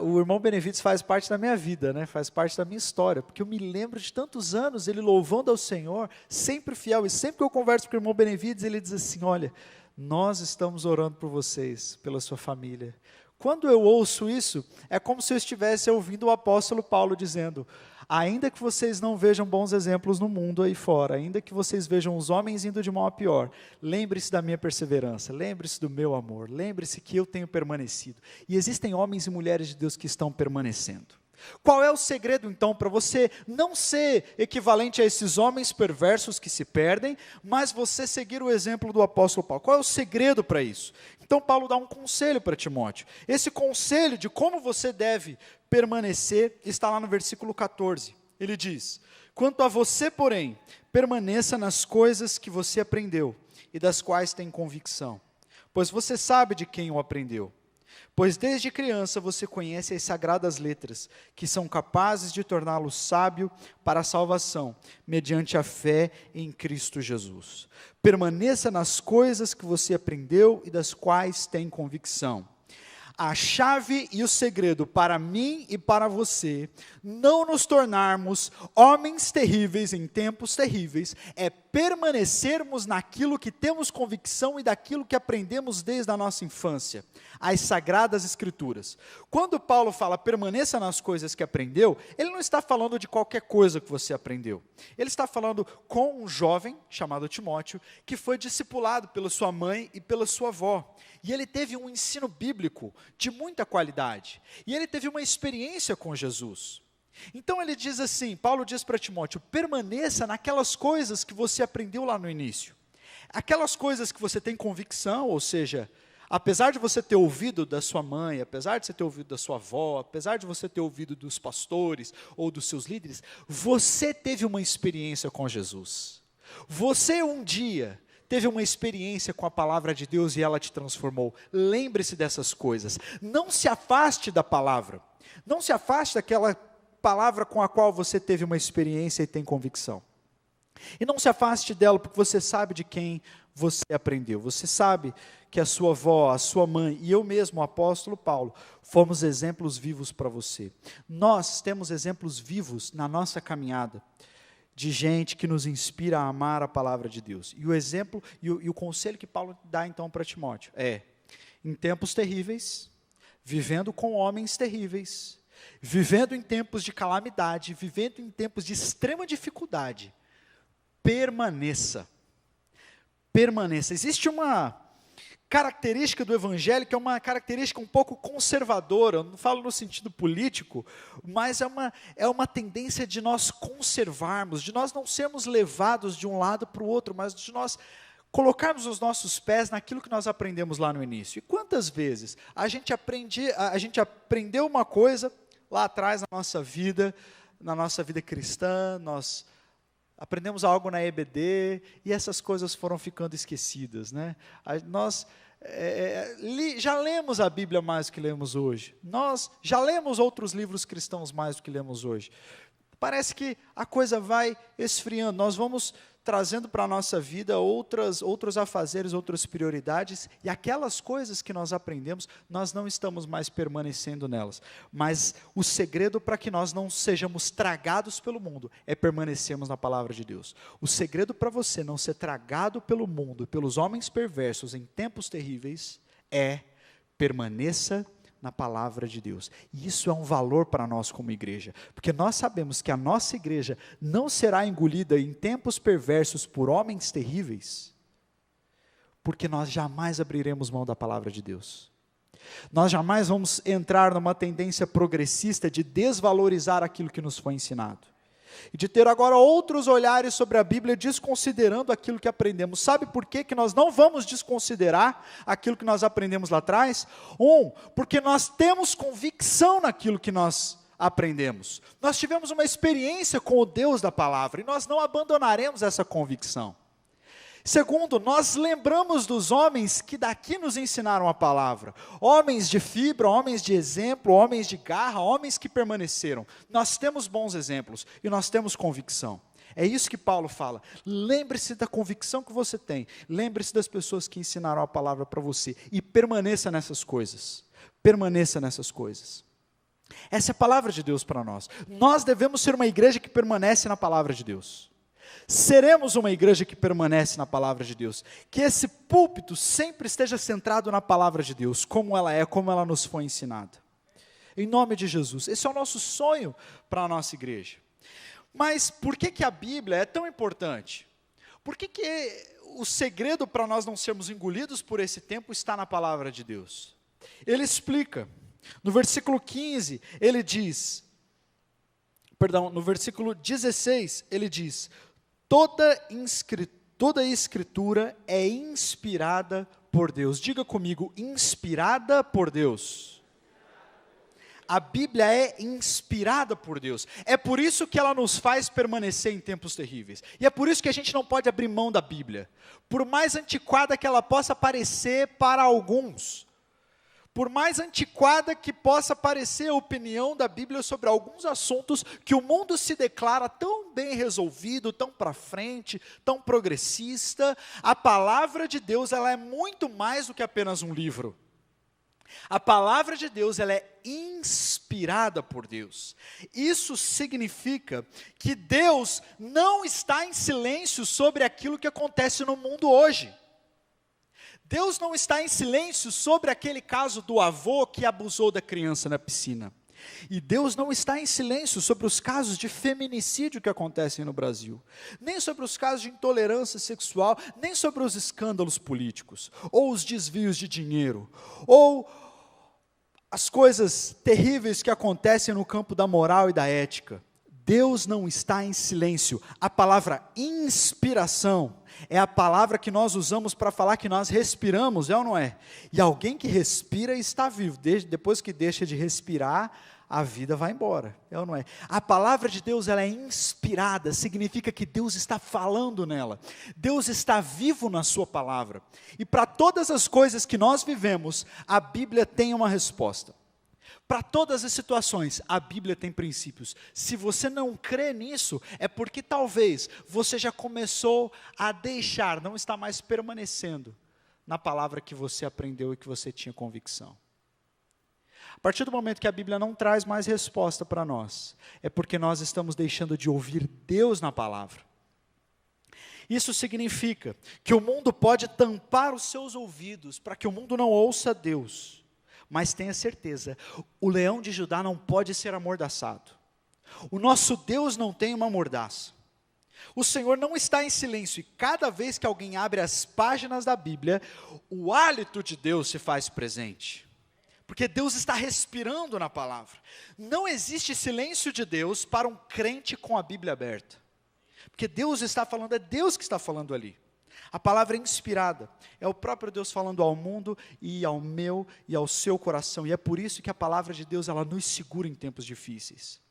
o irmão Benevides faz parte da minha vida, né? Faz parte da minha história, porque eu me lembro de tantos anos ele louvando ao Senhor, sempre fiel, e sempre que eu converso com o irmão Benevides, ele diz assim, olha, nós estamos orando por vocês, pela sua família. Quando eu ouço isso, é como se eu estivesse ouvindo o apóstolo Paulo dizendo, ainda que vocês não vejam bons exemplos no mundo aí fora, ainda que vocês vejam os homens indo de mal a pior, lembre-se da minha perseverança, lembre-se do meu amor, lembre-se que eu tenho permanecido. E existem homens e mulheres de Deus que estão permanecendo. Qual é o segredo, então, para você não ser equivalente a esses homens perversos que se perdem, mas você seguir o exemplo do apóstolo Paulo? Qual é o segredo para isso? Então, Paulo dá um conselho para Timóteo. Esse conselho de como você deve permanecer está lá no versículo 14. Ele diz, quanto a você, porém, permaneça nas coisas que você aprendeu e das quais tem convicção, pois você sabe de quem o aprendeu. Pois desde criança você conhece as sagradas letras, que são capazes de torná-lo sábio para a salvação, mediante a fé em Cristo Jesus. Permaneça nas coisas que você aprendeu e das quais tem convicção. A chave e o segredo para mim e para você não nos tornarmos homens terríveis em tempos terríveis é permanecermos naquilo que temos convicção e daquilo que aprendemos desde a nossa infância, as Sagradas Escrituras. Quando Paulo fala permaneça nas coisas que aprendeu, ele não está falando de qualquer coisa que você aprendeu. Ele está falando com um jovem chamado Timóteo, que foi discipulado pela sua mãe e pela sua avó. E ele teve um ensino bíblico de muita qualidade. E ele teve uma experiência com Jesus. Então ele diz assim, Paulo diz para Timóteo, permaneça naquelas coisas que você aprendeu lá no início. Aquelas coisas que você tem convicção, ou seja, apesar de você ter ouvido da sua mãe, apesar de você ter ouvido da sua avó, apesar de você ter ouvido dos pastores ou dos seus líderes, você teve uma experiência com Jesus. Você um dia teve uma experiência com a palavra de Deus e ela te transformou. Lembre-se dessas coisas. Não se afaste da palavra. Não se afaste daquela palavra com a qual você teve uma experiência e tem convicção. E não se afaste dela porque você sabe de quem você aprendeu. Você sabe que a sua avó, a sua mãe e eu mesmo, o apóstolo Paulo, fomos exemplos vivos para você. Nós temos exemplos vivos na nossa caminhada de gente que nos inspira a amar a palavra de Deus. E o exemplo e o conselho que Paulo dá então para Timóteo é, em tempos terríveis, vivendo com homens terríveis, vivendo em tempos de calamidade, vivendo em tempos de extrema dificuldade, permaneça. Permaneça. Existe uma característica do evangelho que é uma característica um pouco conservadora, eu não falo no sentido político, mas é uma tendência de nós conservarmos, de nós não sermos levados de um lado para o outro, mas de nós colocarmos os nossos pés naquilo que nós aprendemos lá no início. E quantas vezes a gente aprendeu uma coisa lá atrás na nossa vida cristã, nós aprendemos algo na EBD e essas coisas foram ficando esquecidas, né? Nós já lemos a Bíblia mais do que lemos hoje. Nós já lemos outros livros cristãos mais do que lemos hoje. Parece que a coisa vai esfriando. Nós vamos trazendo para a nossa vida outros afazeres, outras prioridades, e aquelas coisas que nós aprendemos, nós não estamos mais permanecendo nelas. Mas o segredo para que nós não sejamos tragados pelo mundo é permanecermos na palavra de Deus. O segredo para você não ser tragado pelo mundo, pelos homens perversos em tempos terríveis, é permaneça na palavra de Deus. E isso é um valor para nós como igreja, porque nós sabemos que a nossa igreja não será engolida em tempos perversos por homens terríveis, porque nós jamais abriremos mão da palavra de Deus. Nós jamais vamos entrar numa tendência progressista de desvalorizar aquilo que nos foi ensinado, e de ter agora outros olhares sobre a Bíblia, desconsiderando aquilo que aprendemos. Sabe por que nós não vamos desconsiderar aquilo que nós aprendemos lá atrás? Porque nós temos convicção naquilo que nós aprendemos. Nós tivemos uma experiência com o Deus da palavra, e nós não abandonaremos essa convicção. Segundo, nós lembramos dos homens que daqui nos ensinaram a palavra. Homens de fibra, homens de exemplo, homens de garra, homens que permaneceram. Nós temos bons exemplos e nós temos convicção. É isso que Paulo fala. Lembre-se da convicção que você tem. Lembre-se das pessoas que ensinaram a palavra para você. E permaneça nessas coisas. Permaneça nessas coisas. Essa é a palavra de Deus para nós. Nós devemos ser uma igreja que permanece na palavra de Deus. Seremos uma igreja que permanece na palavra de Deus, que esse púlpito sempre esteja centrado na palavra de Deus, como ela é, como ela nos foi ensinada. Em nome de Jesus, esse é o nosso sonho para a nossa igreja. Mas por que a Bíblia é tão importante? Por que o segredo para nós não sermos engolidos por esse tempo está na palavra de Deus? Ele explica, no versículo 15, ele diz, no versículo 16, ele diz: Toda escritura é inspirada por Deus. Diga comigo, inspirada por Deus. A Bíblia é inspirada por Deus. É por isso que ela nos faz permanecer em tempos terríveis. E é por isso que a gente não pode abrir mão da Bíblia. Por mais antiquada que ela possa parecer para alguns, por mais antiquada que possa parecer a opinião da Bíblia sobre alguns assuntos que o mundo se declara tão bem resolvido, tão para frente, tão progressista, a palavra de Deus ela é muito mais do que apenas um livro. A palavra de Deus ela é inspirada por Deus. Isso significa que Deus não está em silêncio sobre aquilo que acontece no mundo hoje. Deus não está em silêncio sobre aquele caso do avô que abusou da criança na piscina. E Deus não está em silêncio sobre os casos de feminicídio que acontecem no Brasil. Nem sobre os casos de intolerância sexual, nem sobre os escândalos políticos, ou os desvios de dinheiro, ou as coisas terríveis que acontecem no campo da moral e da ética. Deus não está em silêncio. A palavra inspiração é a palavra que nós usamos para falar que nós respiramos, é ou não é? E alguém que respira está vivo. Depois que deixa de respirar, a vida vai embora, é ou não é? A palavra de Deus ela é inspirada, significa que Deus está falando nela. Deus está vivo na sua palavra. E para todas as coisas que nós vivemos, a Bíblia tem uma resposta. Para todas as situações, a Bíblia tem princípios. Se você não crê nisso, é porque talvez você já começou a deixar, não está mais permanecendo na palavra que você aprendeu e que você tinha convicção. A partir do momento que a Bíblia não traz mais resposta para nós, é porque nós estamos deixando de ouvir Deus na palavra. Isso significa que o mundo pode tampar os seus ouvidos para que o mundo não ouça Deus. Mas tenha certeza, o leão de Judá não pode ser amordaçado. O nosso Deus não tem uma mordaça. O Senhor não está em silêncio e cada vez que alguém abre as páginas da Bíblia, o hálito de Deus se faz presente. Porque Deus está respirando na palavra. Não existe silêncio de Deus para um crente com a Bíblia aberta. Porque Deus está falando, é Deus que está falando ali. A palavra é inspirada, é o próprio Deus falando ao mundo e ao meu e ao seu coração. E é por isso que a palavra de Deus ela nos segura em tempos difíceis.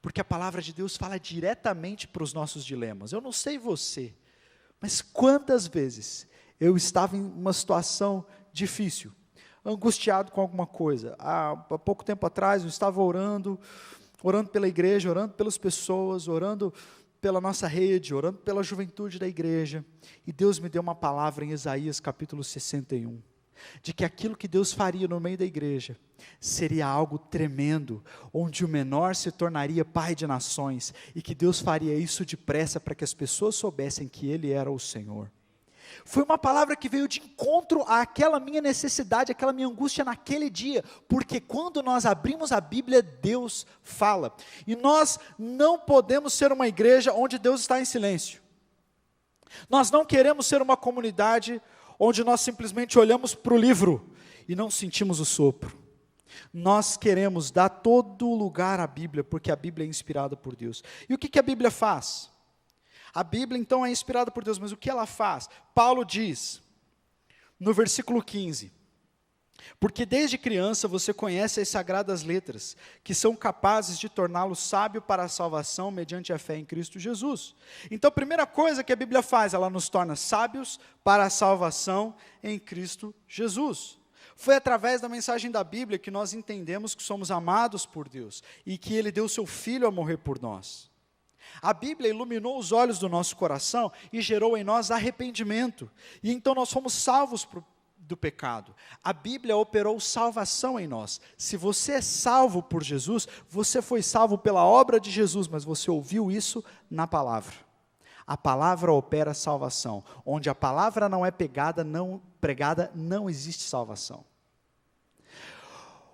Porque a palavra de Deus fala diretamente para os nossos dilemas. Eu não sei você, mas quantas vezes eu estava em uma situação difícil, angustiado com alguma coisa. Há pouco tempo atrás eu estava orando pela igreja, orando pelas pessoas, orando pela nossa rede, orando pela juventude da igreja, e Deus me deu uma palavra em Isaías capítulo 61, de que aquilo que Deus faria no meio da igreja, seria algo tremendo, onde o menor se tornaria pai de nações, e que Deus faria isso depressa, para que as pessoas soubessem que Ele era o Senhor. Foi uma palavra que veio de encontro àquela minha necessidade, àquela minha angústia naquele dia, porque quando nós abrimos a Bíblia, Deus fala, e nós não podemos ser uma igreja onde Deus está em silêncio. Nós não queremos ser uma comunidade onde nós simplesmente olhamos para o livro e não sentimos o sopro. Nós queremos dar todo lugar à Bíblia, porque a Bíblia é inspirada por Deus. E o que a Bíblia faz? A Bíblia então é inspirada por Deus, mas o que ela faz? Paulo diz, no versículo 15, porque desde criança você conhece as sagradas letras, que são capazes de torná-lo sábio para a salvação mediante a fé em Cristo Jesus. Então a primeira coisa que a Bíblia faz, ela nos torna sábios para a salvação em Cristo Jesus. Foi através da mensagem da Bíblia que nós entendemos que somos amados por Deus, e que Ele deu seu Filho a morrer por nós. A Bíblia iluminou os olhos do nosso coração e gerou em nós arrependimento, e então nós fomos salvos do pecado. A Bíblia operou salvação em nós. Se você é salvo por Jesus, você foi salvo pela obra de Jesus, mas você ouviu isso na palavra. A palavra opera salvação. Onde a palavra não é pregada, não existe salvação.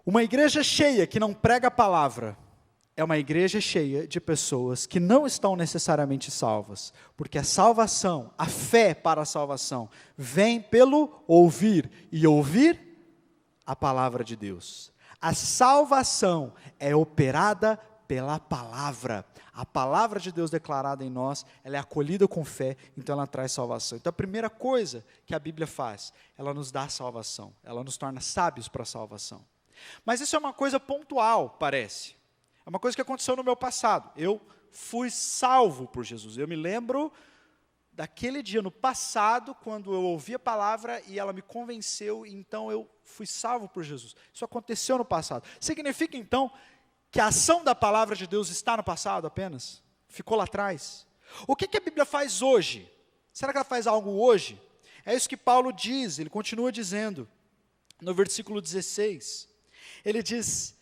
Uma igreja cheia que não prega a palavra é uma igreja cheia de pessoas que não estão necessariamente salvas, porque a salvação, a fé para a salvação, vem pelo ouvir, e ouvir a palavra de Deus. A salvação é operada pela palavra. A palavra de Deus declarada em nós, ela é acolhida com fé, então ela traz salvação. Então a primeira coisa que a Bíblia faz, ela nos dá salvação, ela nos torna sábios para a salvação. Mas isso é uma coisa pontual, parece. É uma coisa que aconteceu no meu passado. Eu fui salvo por Jesus. Eu me lembro daquele dia no passado, quando eu ouvi a palavra e ela me convenceu, e então eu fui salvo por Jesus. Isso aconteceu no passado. Significa então que a ação da palavra de Deus está no passado apenas? Ficou lá atrás? O que a Bíblia faz hoje? Será que ela faz algo hoje? É isso que Paulo diz, ele continua dizendo, no versículo 16. Ele diz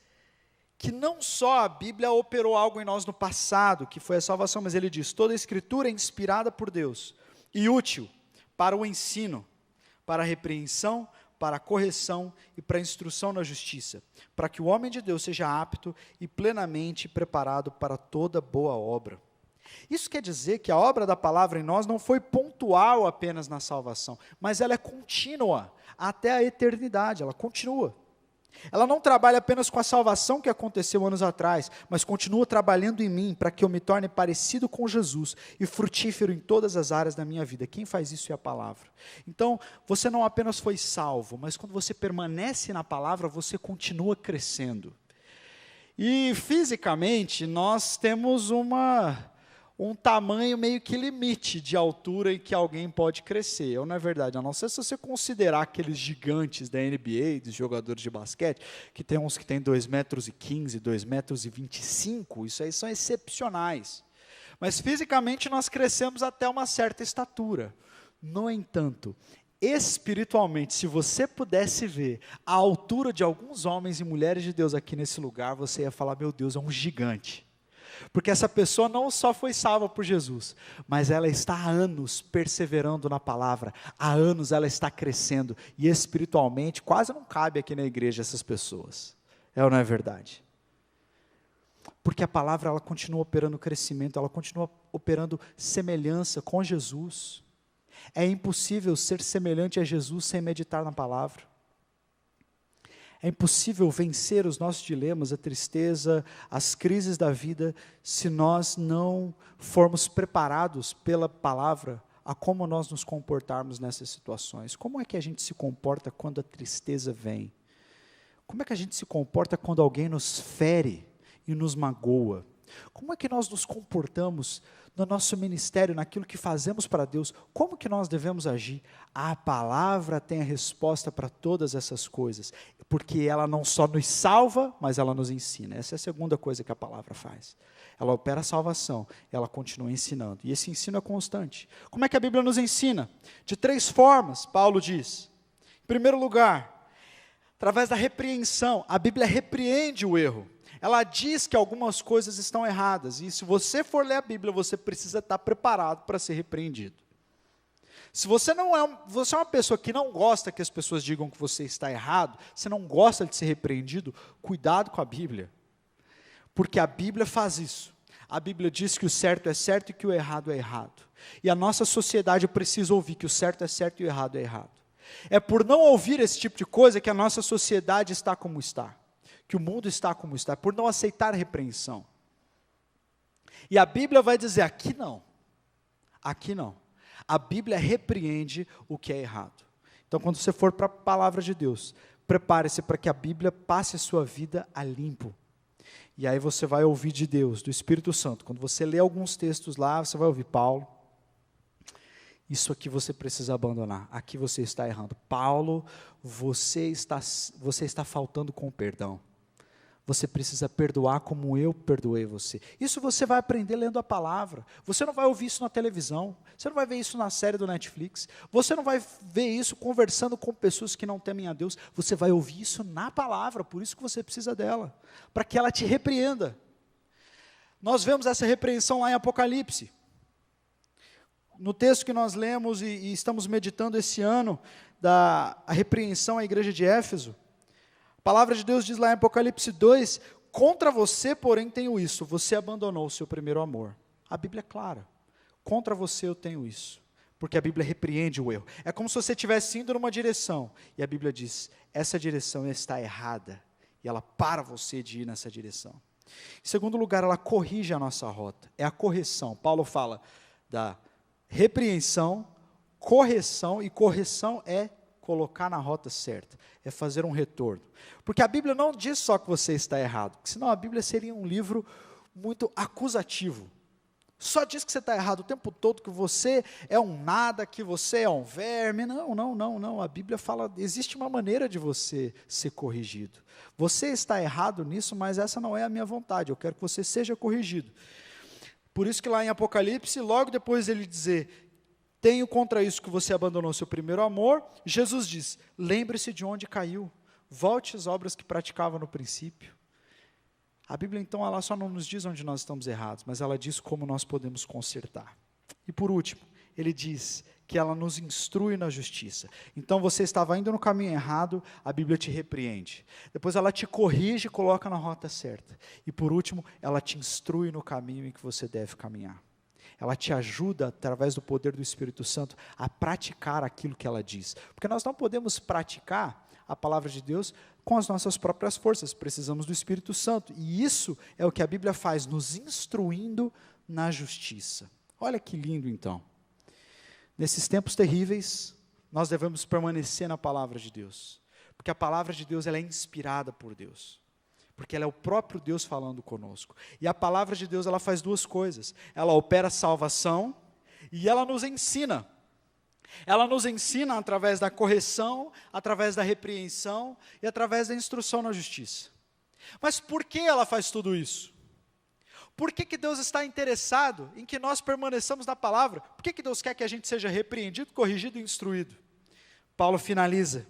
que não só a Bíblia operou algo em nós no passado, que foi a salvação, mas ele diz, toda a Escritura é inspirada por Deus e útil para o ensino, para a repreensão, para a correção e para a instrução na justiça, para que o homem de Deus seja apto e plenamente preparado para toda boa obra. Isso quer dizer que a obra da palavra em nós não foi pontual apenas na salvação, mas ela é contínua até a eternidade, ela continua. Ela não trabalha apenas com a salvação que aconteceu anos atrás, mas continua trabalhando em mim para que eu me torne parecido com Jesus e frutífero em todas as áreas da minha vida. Quem faz isso é a palavra. Então, você não apenas foi salvo, mas quando você permanece na palavra, você continua crescendo. E fisicamente, nós temos um tamanho meio que limite de altura em que alguém pode crescer. Ou não é verdade? A não ser se você considerar aqueles gigantes da NBA, dos jogadores de basquete, que tem uns que tem 2,15 metros, 2,25 metros, isso aí são excepcionais. Mas fisicamente nós crescemos até uma certa estatura. No entanto, espiritualmente, se você pudesse ver a altura de alguns homens e mulheres de Deus aqui nesse lugar, você ia falar, meu Deus, é um gigante. Porque essa pessoa não só foi salva por Jesus, mas ela está há anos perseverando na palavra, há anos ela está crescendo, e espiritualmente quase não cabe aqui na igreja essas pessoas. É ou não é verdade? Porque a palavra ela continua operando crescimento, ela continua operando semelhança com Jesus. É impossível ser semelhante a Jesus sem meditar na palavra. É impossível vencer os nossos dilemas, a tristeza, as crises da vida, se nós não formos preparados pela palavra a como nós nos comportarmos nessas situações. Como é que a gente se comporta quando a tristeza vem? Como é que a gente se comporta quando alguém nos fere e nos magoa? Como é que nós nos comportamos no nosso ministério, naquilo que fazemos para Deus? Como que nós devemos agir? A palavra tem a resposta para todas essas coisas, porque ela não só nos salva, mas ela nos ensina. Essa é a segunda coisa que a palavra faz. Ela opera a salvação, ela continua ensinando, e esse ensino é constante. Como é que a Bíblia nos ensina? De 3 formas, Paulo diz. Em primeiro lugar, através da repreensão. A Bíblia repreende o erro. Ela diz que algumas coisas estão erradas, e se você for ler a Bíblia, você precisa estar preparado para ser repreendido. Se você você é uma pessoa que não gosta que as pessoas digam que você está errado, você não gosta de ser repreendido, cuidado com a Bíblia. Porque a Bíblia faz isso. A Bíblia diz que o certo é certo e que o errado é errado. E a nossa sociedade precisa ouvir que o certo é certo e o errado é errado. É por não ouvir esse tipo de coisa que a nossa sociedade está como está. Que o mundo está como está. É por não aceitar a repreensão. E a Bíblia vai dizer, aqui não. Aqui não. A Bíblia repreende o que é errado. Então, quando você for para a palavra de Deus, prepare-se para que a Bíblia passe a sua vida a limpo. E aí você vai ouvir de Deus, do Espírito Santo. Quando você lê alguns textos lá, você vai ouvir Paulo. Isso aqui você precisa abandonar. Aqui você está errando. Paulo, você está faltando com o perdão. Você precisa perdoar como eu perdoei você. Isso você vai aprender lendo a palavra. Você não vai ouvir isso na televisão. Você não vai ver isso na série do Netflix. Você não vai ver isso conversando com pessoas que não temem a Deus. Você vai ouvir isso na palavra. Por isso que você precisa dela. Para que ela te repreenda. Nós vemos essa repreensão lá em Apocalipse. No texto que nós lemos e estamos meditando esse ano, a repreensão à igreja de Éfeso, a palavra de Deus diz lá em Apocalipse 2, contra você, porém, tenho isso, você abandonou o seu primeiro amor. A Bíblia é clara, contra você eu tenho isso, porque a Bíblia repreende o erro. É como se você estivesse indo numa direção, e a Bíblia diz, essa direção está errada, e ela para você de ir nessa direção. Em segundo lugar, ela corrige a nossa rota, é a correção. Paulo fala da repreensão, correção, e correção é colocar na rota certa, é fazer um retorno. Porque a Bíblia não diz só que você está errado, porque senão a Bíblia seria um livro muito acusativo. Só diz que você está errado o tempo todo, que você é um nada, que você é um verme. Não. A Bíblia fala, existe uma maneira de você ser corrigido. Você está errado nisso, mas essa não é a minha vontade, eu quero que você seja corrigido. Por isso que lá em Apocalipse, logo depois ele dizer, tenho contra isso que você abandonou seu primeiro amor, Jesus diz, lembre-se de onde caiu, volte às obras que praticava no princípio. A Bíblia então, ela só não nos diz onde nós estamos errados, mas ela diz como nós podemos consertar. E por último, ele diz que ela nos instrui na justiça. Então você estava indo no caminho errado, a Bíblia te repreende. Depois ela te corrige e coloca na rota certa. E por último, ela te instrui no caminho em que você deve caminhar. Ela te ajuda, através do poder do Espírito Santo, a praticar aquilo que ela diz. Porque nós não podemos praticar a palavra de Deus com as nossas próprias forças, precisamos do Espírito Santo. E isso é o que a Bíblia faz, nos instruindo na justiça. Olha que lindo então. Nesses tempos terríveis, nós devemos permanecer na palavra de Deus. Porque a palavra de Deus ela é inspirada por Deus. Porque ela é o próprio Deus falando conosco. E a palavra de Deus ela faz 2 coisas. Ela opera salvação e ela nos ensina. Ela nos ensina através da correção, através da repreensão e através da instrução na justiça. Mas por que ela faz tudo isso? Por que Deus está interessado em que nós permaneçamos na palavra? Por que Deus quer que a gente seja repreendido, corrigido e instruído? Paulo finaliza.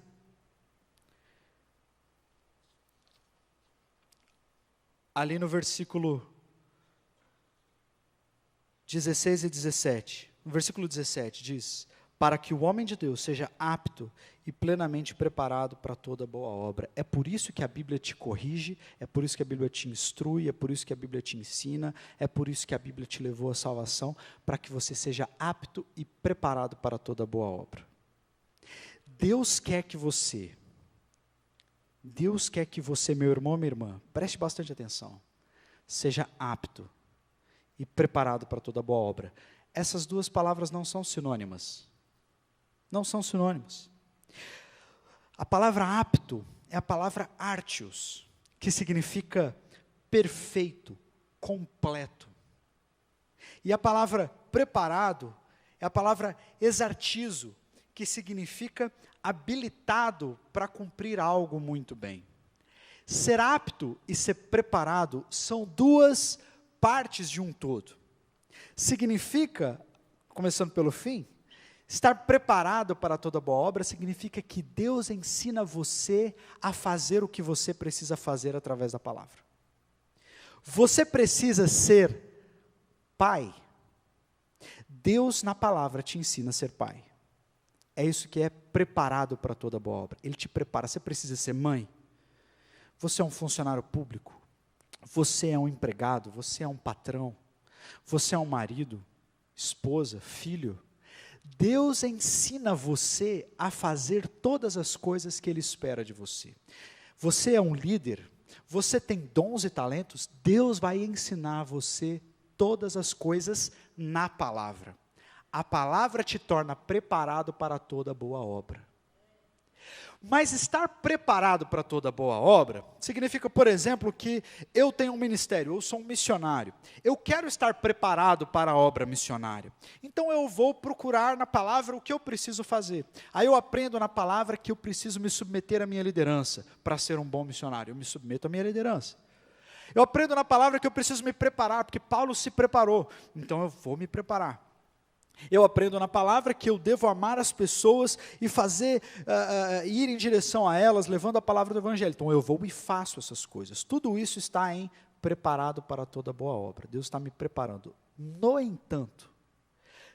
Ali no versículo 16 e 17. No versículo 17 diz, para que o homem de Deus seja apto e plenamente preparado para toda boa obra. É por isso que a Bíblia te corrige, é por isso que a Bíblia te instrui, é por isso que a Bíblia te ensina, é por isso que a Bíblia te levou à salvação, para que você seja apto e preparado para toda boa obra. Deus quer que você, meu irmão, minha irmã, preste bastante atenção, seja apto e preparado para toda boa obra. Essas 2 palavras não são sinônimas. Não são sinônimas. A palavra apto é a palavra artios, que significa perfeito, completo. E a palavra preparado é a palavra exartizo, que significa habilitado para cumprir algo muito bem. Ser apto e ser preparado são duas partes de um todo. Significa, começando pelo fim, estar preparado para toda boa obra significa que Deus ensina você a fazer o que você precisa fazer através da palavra. Você precisa ser pai. Deus na palavra te ensina a ser pai. É isso que é preparado para toda boa obra. Ele te prepara. Você precisa ser mãe. Você é um funcionário público. Você é um empregado. Você é um patrão. Você é um marido, esposa, filho. Deus ensina você a fazer todas as coisas que Ele espera de você. Você é um líder. Você tem dons e talentos. Deus vai ensinar você todas as coisas na palavra. A palavra te torna preparado para toda boa obra. Mas estar preparado para toda boa obra significa, por exemplo, que eu tenho um ministério, eu sou um missionário. Eu quero estar preparado para a obra missionária. Então eu vou procurar na palavra o que eu preciso fazer. Aí eu aprendo na palavra que eu preciso me submeter à minha liderança para ser um bom missionário. Eu me submeto à minha liderança. Eu aprendo na palavra que eu preciso me preparar, porque Paulo se preparou. Então eu vou me preparar. Eu aprendo na palavra que eu devo amar as pessoas e fazer, ir em direção a elas, levando a palavra do evangelho. Então eu vou e faço essas coisas. Tudo isso está em preparado para toda boa obra. Deus está me preparando. No entanto,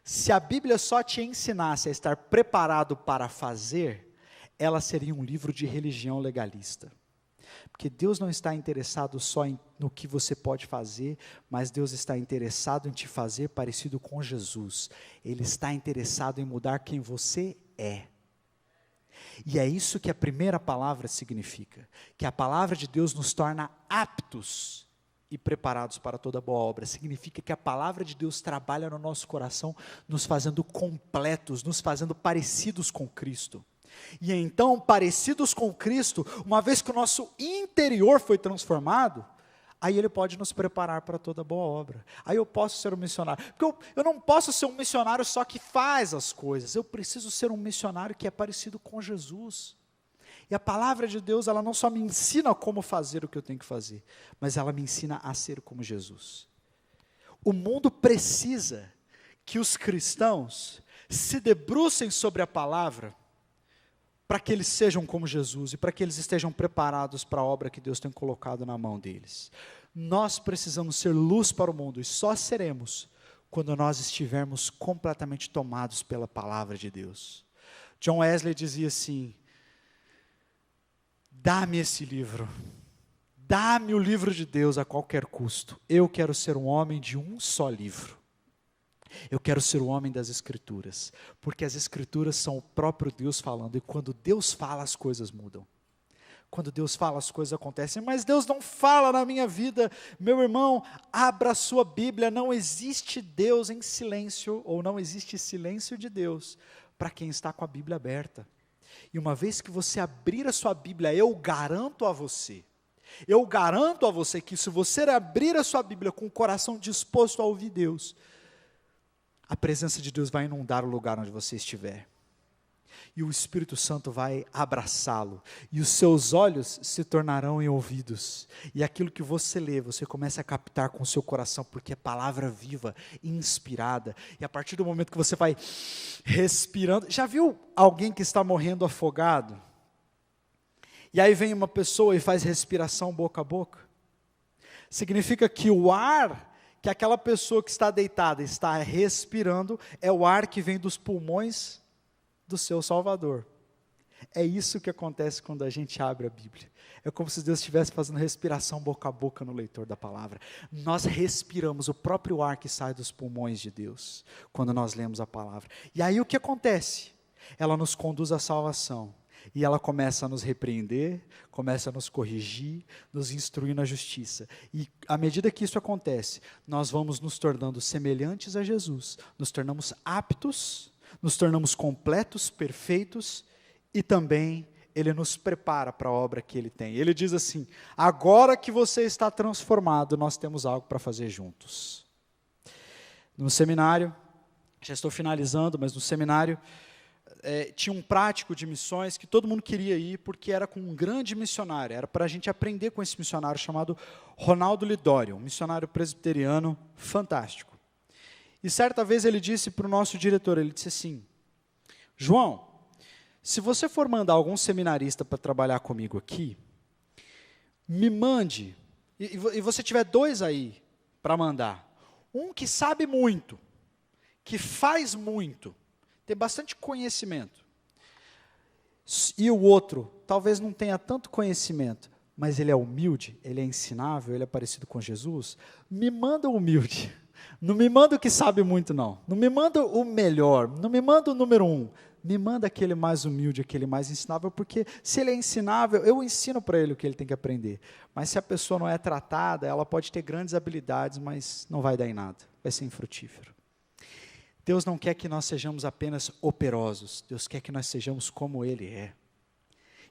se a Bíblia só te ensinasse a estar preparado para fazer, ela seria um livro de religião legalista. Porque Deus não está interessado só no que você pode fazer, mas Deus está interessado em te fazer parecido com Jesus. Ele está interessado em mudar quem você é. E é isso que a primeira palavra significa, que a palavra de Deus nos torna aptos e preparados para toda boa obra. Significa que a palavra de Deus trabalha no nosso coração, nos fazendo completos, nos fazendo parecidos com Cristo. E então, parecidos com Cristo, uma vez que o nosso interior foi transformado, aí Ele pode nos preparar para toda boa obra. Aí eu posso ser um missionário. Porque eu não posso ser um missionário só que faz as coisas. Eu preciso ser um missionário que é parecido com Jesus. E a palavra de Deus, ela não só me ensina como fazer o que eu tenho que fazer, mas ela me ensina a ser como Jesus. O mundo precisa que os cristãos se debrucem sobre a palavra, para que eles sejam como Jesus e para que eles estejam preparados para a obra que Deus tem colocado na mão deles. Nós precisamos ser luz para o mundo e só seremos quando nós estivermos completamente tomados pela palavra de Deus. John Wesley dizia assim: dá-me esse livro, dá-me o livro de Deus a qualquer custo. Eu quero ser um homem de um só livro. Eu quero ser o homem das Escrituras, porque as Escrituras são o próprio Deus falando, e quando Deus fala, as coisas mudam. Quando Deus fala, as coisas acontecem, mas Deus não fala na minha vida. Meu irmão, abra a sua Bíblia, não existe Deus em silêncio, ou não existe silêncio de Deus, para quem está com a Bíblia aberta. E uma vez que você abrir a sua Bíblia, eu garanto a você que se você abrir a sua Bíblia com o coração disposto a ouvir Deus, a presença de Deus vai inundar o lugar onde você estiver. E o Espírito Santo vai abraçá-lo. E os seus olhos se tornarão em ouvidos. E aquilo que você lê, você começa a captar com o seu coração, porque é palavra viva, inspirada. E a partir do momento que você vai respirando... Já viu alguém que está morrendo afogado? E aí vem uma pessoa e faz respiração boca a boca? Significa que o ar que aquela pessoa que está deitada está respirando é o ar que vem dos pulmões do seu Salvador. É isso que acontece quando a gente abre a Bíblia. É como se Deus estivesse fazendo respiração boca a boca no leitor da palavra. Nós respiramos o próprio ar que sai dos pulmões de Deus quando nós lemos a palavra. E aí o que acontece? Ela nos conduz à salvação. E ela começa a nos repreender, começa a nos corrigir, nos instruir na justiça. E à medida que isso acontece, nós vamos nos tornando semelhantes a Jesus, nos tornamos aptos, nos tornamos completos, perfeitos e também Ele nos prepara para a obra que Ele tem. Ele diz assim: agora que você está transformado, nós temos algo para fazer juntos. No seminário, já estou finalizando, mas no seminário, tinha um prático de missões que todo mundo queria ir, porque era com um grande missionário, era para a gente aprender com esse missionário chamado Ronaldo Lidório, um missionário presbiteriano fantástico. E certa vez ele disse para o nosso diretor, ele disse assim: João, se você for mandar algum seminarista para trabalhar comigo aqui, me mande, e você tiver 2 aí para mandar, um que sabe muito, que faz muito, tem bastante conhecimento, e o outro talvez não tenha tanto conhecimento, mas ele é humilde, ele é ensinável, ele é parecido com Jesus, me manda o humilde, não me manda o que sabe muito não me manda o melhor, não me manda o número 1, me manda aquele mais humilde, aquele mais ensinável, porque se ele é ensinável, eu ensino para ele o que ele tem que aprender, mas se a pessoa não é tratada, ela pode ter grandes habilidades, mas não vai dar em nada, vai ser infrutífero. Deus não quer que nós sejamos apenas operosos, Deus quer que nós sejamos como Ele é.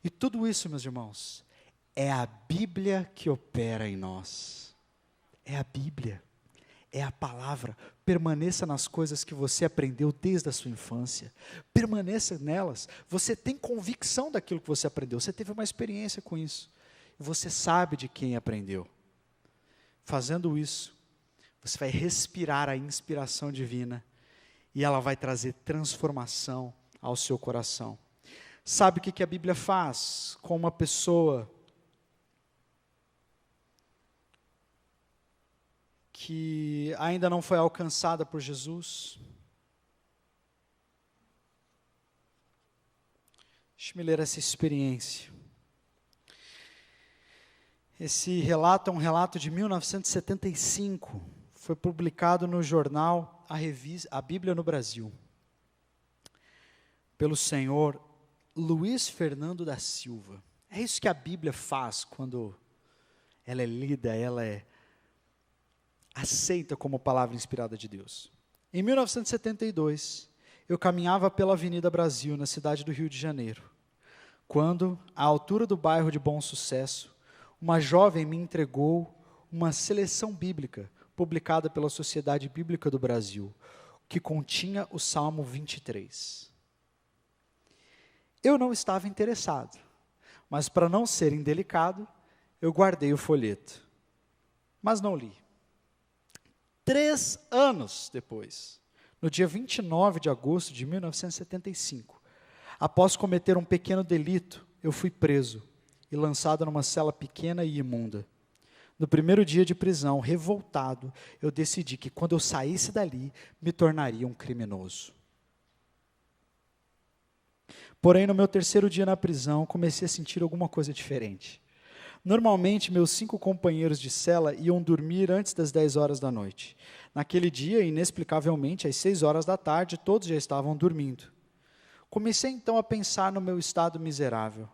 E tudo isso, meus irmãos, é a Bíblia que opera em nós. É a Bíblia, é a palavra. Permaneça nas coisas que você aprendeu desde a sua infância. Permaneça nelas. Você tem convicção daquilo que você aprendeu, você teve uma experiência com isso. E você sabe de quem aprendeu. Fazendo isso, você vai respirar a inspiração divina, e ela vai trazer transformação ao seu coração. Sabe o que a Bíblia faz com uma pessoa que ainda não foi alcançada por Jesus? Deixa-me ler essa experiência. Esse relato é um relato de 1975, foi publicado no jornal A Bíblia no Brasil, pelo senhor Luiz Fernando da Silva. É isso que a Bíblia faz quando ela é lida, ela é aceita como palavra inspirada de Deus. Em 1972, eu caminhava pela Avenida Brasil, na cidade do Rio de Janeiro, quando, à altura do bairro de Bom Sucesso, uma jovem me entregou uma seleção bíblica publicada pela Sociedade Bíblica do Brasil, que continha o Salmo 23. Eu não estava interessado, mas para não ser indelicado, eu guardei o folheto, mas não li. 3 anos depois, no dia 29 de agosto de 1975, após cometer um pequeno delito, eu fui preso e lançado numa cela pequena e imunda. No primeiro dia de prisão, revoltado, eu decidi que quando eu saísse dali, me tornaria um criminoso. Porém, no meu 3º dia na prisão, comecei a sentir alguma coisa diferente. Normalmente, meus 5 companheiros de cela iam dormir antes das 10 horas da noite. Naquele dia, inexplicavelmente, às 6 horas da tarde, todos já estavam dormindo. Comecei então a pensar no meu estado miserável.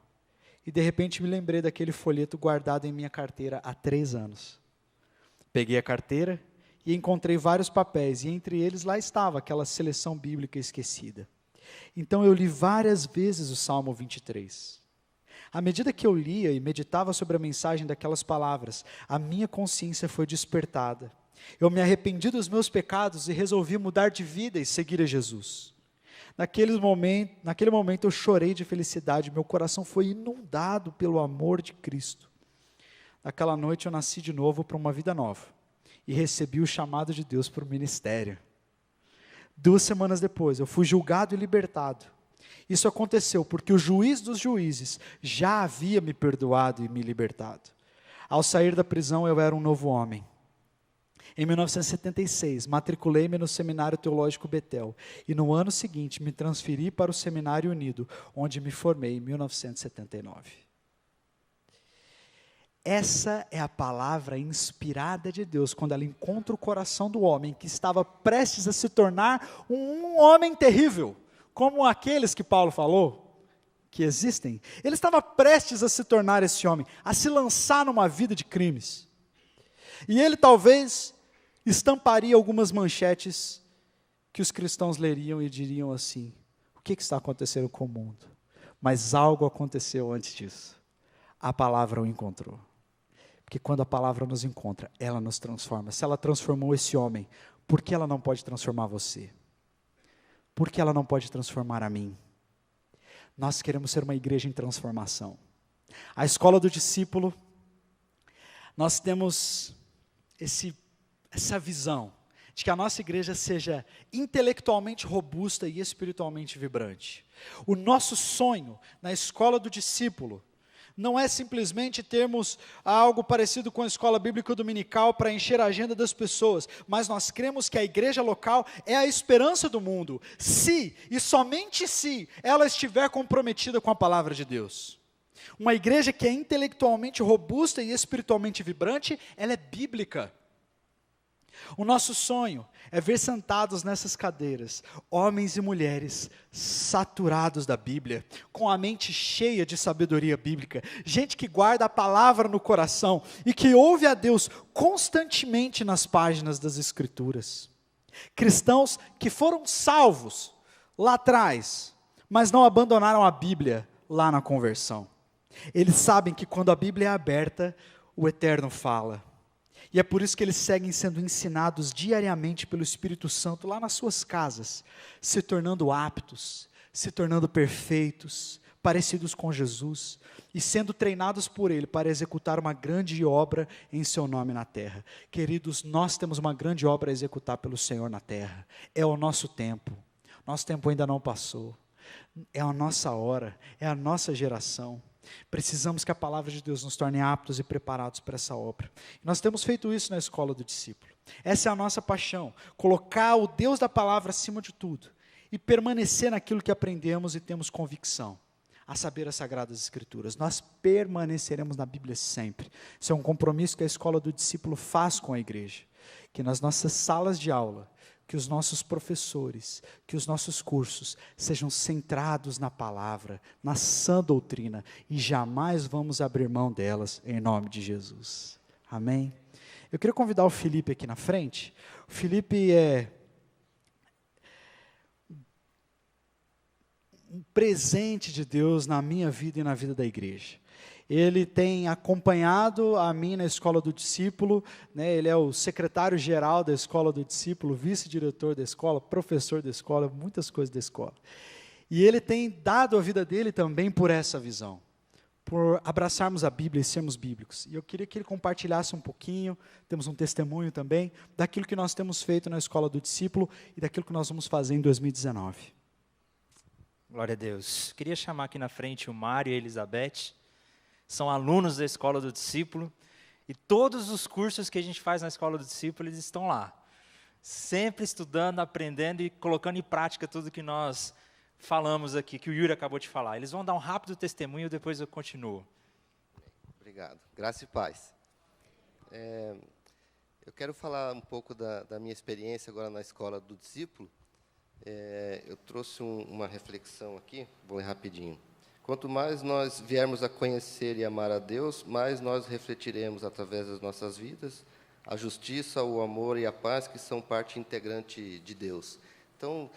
E de repente me lembrei daquele folheto guardado em minha carteira há 3 anos. Peguei a carteira e encontrei vários papéis, e entre eles lá estava aquela seleção bíblica esquecida. Então eu li várias vezes o Salmo 23. À medida que eu lia e meditava sobre a mensagem daquelas palavras, a minha consciência foi despertada. Eu me arrependi dos meus pecados e resolvi mudar de vida e seguir a Jesus. Naquele momento eu chorei de felicidade, meu coração foi inundado pelo amor de Cristo. Naquela noite eu nasci de novo para uma vida nova e recebi o chamado de Deus para o ministério. 2 semanas depois eu fui julgado e libertado. Isso aconteceu porque o juiz dos juízes já havia me perdoado e me libertado. Ao sair da prisão eu era um novo homem. Em 1976, matriculei-me no Seminário Teológico Betel e no ano seguinte me transferi para o Seminário Unido, onde me formei em 1979. Essa é a palavra inspirada de Deus, quando ela encontra o coração do homem que estava prestes a se tornar um homem terrível, como aqueles que Paulo falou, que existem. Ele estava prestes a se tornar esse homem, a se lançar numa vida de crimes. E ele talvez estamparia algumas manchetes que os cristãos leriam e diriam assim: o que está acontecendo com o mundo? Mas algo aconteceu antes disso. A palavra o encontrou. Porque quando a palavra nos encontra, ela nos transforma. Se ela transformou esse homem, por que ela não pode transformar você? Por que ela não pode transformar a mim? Nós queremos ser uma igreja em transformação. A escola do discípulo, nós temos essa visão de que a nossa igreja seja intelectualmente robusta e espiritualmente vibrante. O nosso sonho na escola do discípulo não é simplesmente termos algo parecido com a escola bíblica dominical para encher a agenda das pessoas, mas nós cremos que a igreja local é a esperança do mundo, se e somente se ela estiver comprometida com a palavra de Deus. Uma igreja que é intelectualmente robusta e espiritualmente vibrante, ela é bíblica. O nosso sonho é ver sentados nessas cadeiras, homens e mulheres saturados da Bíblia, com a mente cheia de sabedoria bíblica, gente que guarda a palavra no coração e que ouve a Deus constantemente nas páginas das Escrituras. Cristãos que foram salvos lá atrás, mas não abandonaram a Bíblia lá na conversão. Eles sabem que quando a Bíblia é aberta, o Eterno fala. E é por isso que eles seguem sendo ensinados diariamente pelo Espírito Santo lá nas suas casas, se tornando aptos, se tornando perfeitos, parecidos com Jesus, e sendo treinados por Ele para executar uma grande obra em seu nome na terra. Queridos, nós temos uma grande obra a executar pelo Senhor na terra. É o nosso tempo. Nosso tempo ainda não passou. É a nossa hora, é a nossa geração. Precisamos que a palavra de Deus nos torne aptos e preparados para essa obra. Nós temos feito isso na escola do discípulo. Essa é a nossa paixão, colocar o Deus da palavra acima de tudo e permanecer naquilo que aprendemos e temos convicção, a saber, as Sagradas Escrituras. Nós permaneceremos na Bíblia sempre. Isso é um compromisso que a escola do discípulo faz com a igreja, que nas nossas salas de aula, que os nossos professores, que os nossos cursos sejam centrados na palavra, na sã doutrina, e jamais vamos abrir mão delas, em nome de Jesus. Amém? Eu queria convidar o Felipe aqui na frente. O Felipe é um presente de Deus na minha vida e na vida da igreja. Ele tem acompanhado a mim na escola do discípulo, né? Ele é o secretário-geral da escola do discípulo, vice-diretor da escola, professor da escola, muitas coisas da escola. E ele tem dado a vida dele também por essa visão, por abraçarmos a Bíblia e sermos bíblicos. E eu queria que ele compartilhasse um pouquinho, temos um testemunho também, daquilo que nós temos feito na escola do discípulo e daquilo que nós vamos fazer em 2019. Glória a Deus. Queria chamar aqui na frente o Mário e a Elizabeth. São alunos da Escola do Discípulo, e todos os cursos que a gente faz na Escola do Discípulo, eles estão lá, sempre estudando, aprendendo e colocando em prática tudo que nós falamos aqui, que o Yuri acabou de falar. Eles vão dar um rápido testemunho, depois eu continuo. Obrigado. Graça e paz. Eu quero falar um pouco da minha experiência agora na Escola do Discípulo. Eu trouxe uma reflexão aqui, vou ler rapidinho. Quanto mais nós viermos a conhecer e amar a Deus, mais nós refletiremos através das nossas vidas a justiça, o amor e a paz que são parte integrante de Deus. Então,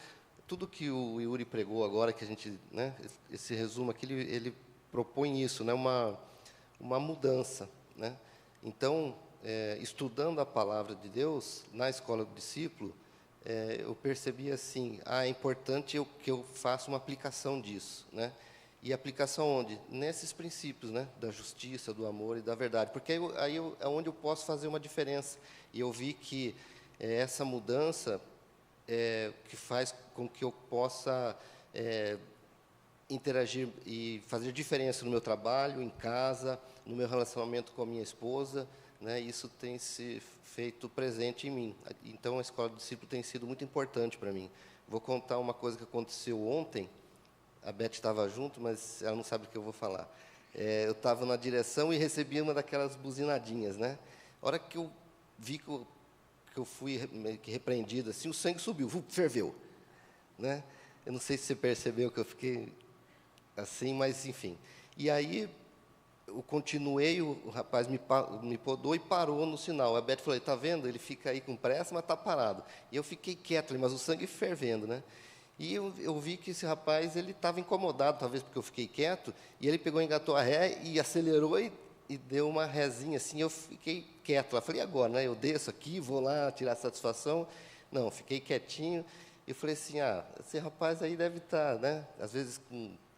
tudo que o Yuri pregou agora, que a gente, né, esse resumo aqui, ele propõe isso, né, uma mudança, né? Então, estudando a palavra de Deus na escola do discípulo, eu percebi assim, é importante que eu faça uma aplicação disso, né? E aplicação onde? Nesses princípios, né? Da justiça, do amor e da verdade. Porque aí é onde eu posso fazer uma diferença. E eu vi que essa mudança que faz com que eu possa interagir e fazer diferença no meu trabalho, em casa, no meu relacionamento com a minha esposa, né? Isso tem se feito presente em mim. Então, a escola do discípulo tem sido muito importante para mim. Vou contar uma coisa que aconteceu ontem. A Beth estava junto, mas ela não sabe o que eu vou falar. Eu estava na direção e recebi uma daquelas buzinadinhas, né? A hora que eu vi que eu fui meio que repreendido, assim, o sangue subiu, ferveu, né? Eu não sei se você percebeu que eu fiquei assim, mas enfim. E aí eu continuei, o rapaz me podou e parou no sinal. A Beth falou: está vendo? Ele fica aí com pressa, mas está parado. E eu fiquei quieto ali, mas o sangue fervendo, né? E eu vi que esse rapaz, ele estava incomodado, talvez porque eu fiquei quieto, e ele pegou, engatou a ré e acelerou e deu uma rézinha assim, eu fiquei quieto. Eu falei, agora, né? Eu desço aqui, vou lá tirar satisfação. Não, fiquei quietinho. Eu falei assim, esse rapaz aí deve estar, né? Às vezes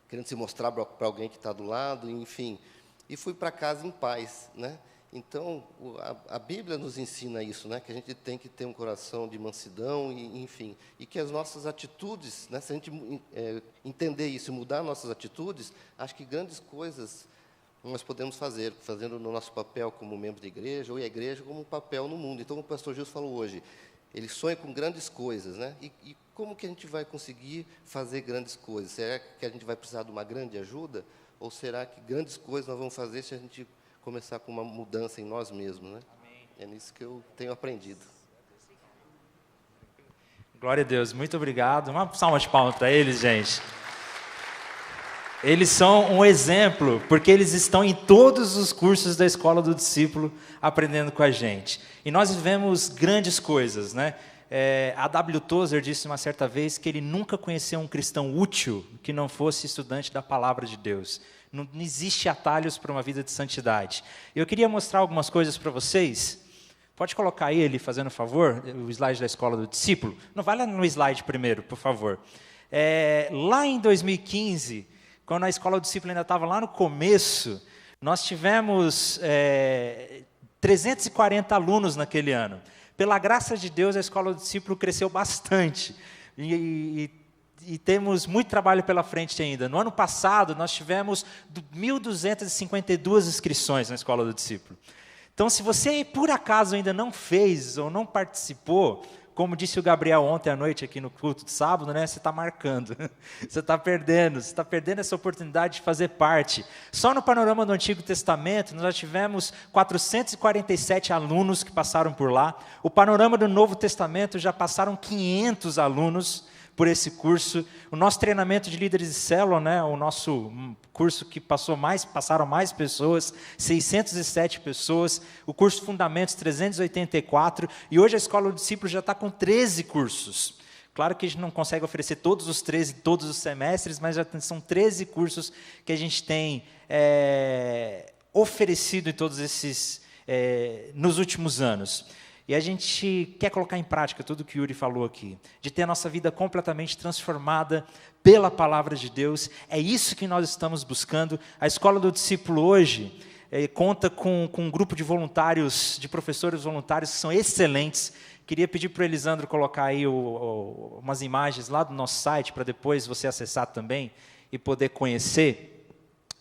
querendo se mostrar para alguém que está do lado, enfim. E fui para casa em paz, né? Então, a Bíblia nos ensina isso, né? Que a gente tem que ter um coração de mansidão, e, enfim, e que as nossas atitudes, né? Se a gente entender isso e mudar nossas atitudes, acho que grandes coisas nós podemos fazer, fazendo no nosso papel como membro da igreja, ou a igreja como um papel no mundo. Então, o pastor Gilson falou hoje, ele sonha com grandes coisas, né? E como que a gente vai conseguir fazer grandes coisas? Será que a gente vai precisar de uma grande ajuda? Ou será que grandes coisas nós vamos fazer se a gente começar com uma mudança em nós mesmos, né? Amém. É nisso que eu tenho aprendido. Glória a Deus, muito obrigado. Uma salva de palmas para eles, gente. Eles são um exemplo, porque eles estão em todos os cursos da Escola do Discípulo, aprendendo com a gente. E nós vivemos grandes coisas, né? A W. Tozer disse uma certa vez que ele nunca conheceu um cristão útil que não fosse estudante da Palavra de Deus. Não existe atalhos para uma vida de santidade. Eu queria mostrar algumas coisas para vocês. Pode colocar aí, ele fazendo favor, o slide da Escola do Discípulo. Não, vai lá no slide primeiro, por favor. Lá em 2015, quando a Escola do Discípulo ainda estava lá no começo, nós tivemos 340 alunos naquele ano. Pela graça de Deus, a Escola do Discípulo cresceu bastante. E temos muito trabalho pela frente ainda. No ano passado, nós tivemos 1.252 inscrições na Escola do Discípulo. Então, se você, por acaso, ainda não fez ou não participou, como disse o Gabriel ontem à noite aqui no culto de sábado, né, você está marcando, você está perdendo essa oportunidade de fazer parte. Só no panorama do Antigo Testamento, nós já tivemos 447 alunos que passaram por lá. O panorama do Novo Testamento já passaram 500 alunos por esse curso. O nosso treinamento de líderes de célula, né, o nosso curso que passaram mais pessoas, 607 pessoas. O curso Fundamentos, 384. E hoje a Escola do Discípulo já está com 13 cursos. Claro que a gente não consegue oferecer todos os 13 todos os semestres, mas já são 13 cursos que a gente tem oferecido em todos esses nos últimos anos. E a gente quer colocar em prática tudo o que o Yuri falou aqui, de ter a nossa vida completamente transformada pela Palavra de Deus. É isso que nós estamos buscando. A Escola do Discípulo hoje conta com um grupo de voluntários, de professores voluntários que são excelentes. Queria pedir para o Elisandro colocar aí umas imagens lá do nosso site, para depois você acessar também e poder conhecer.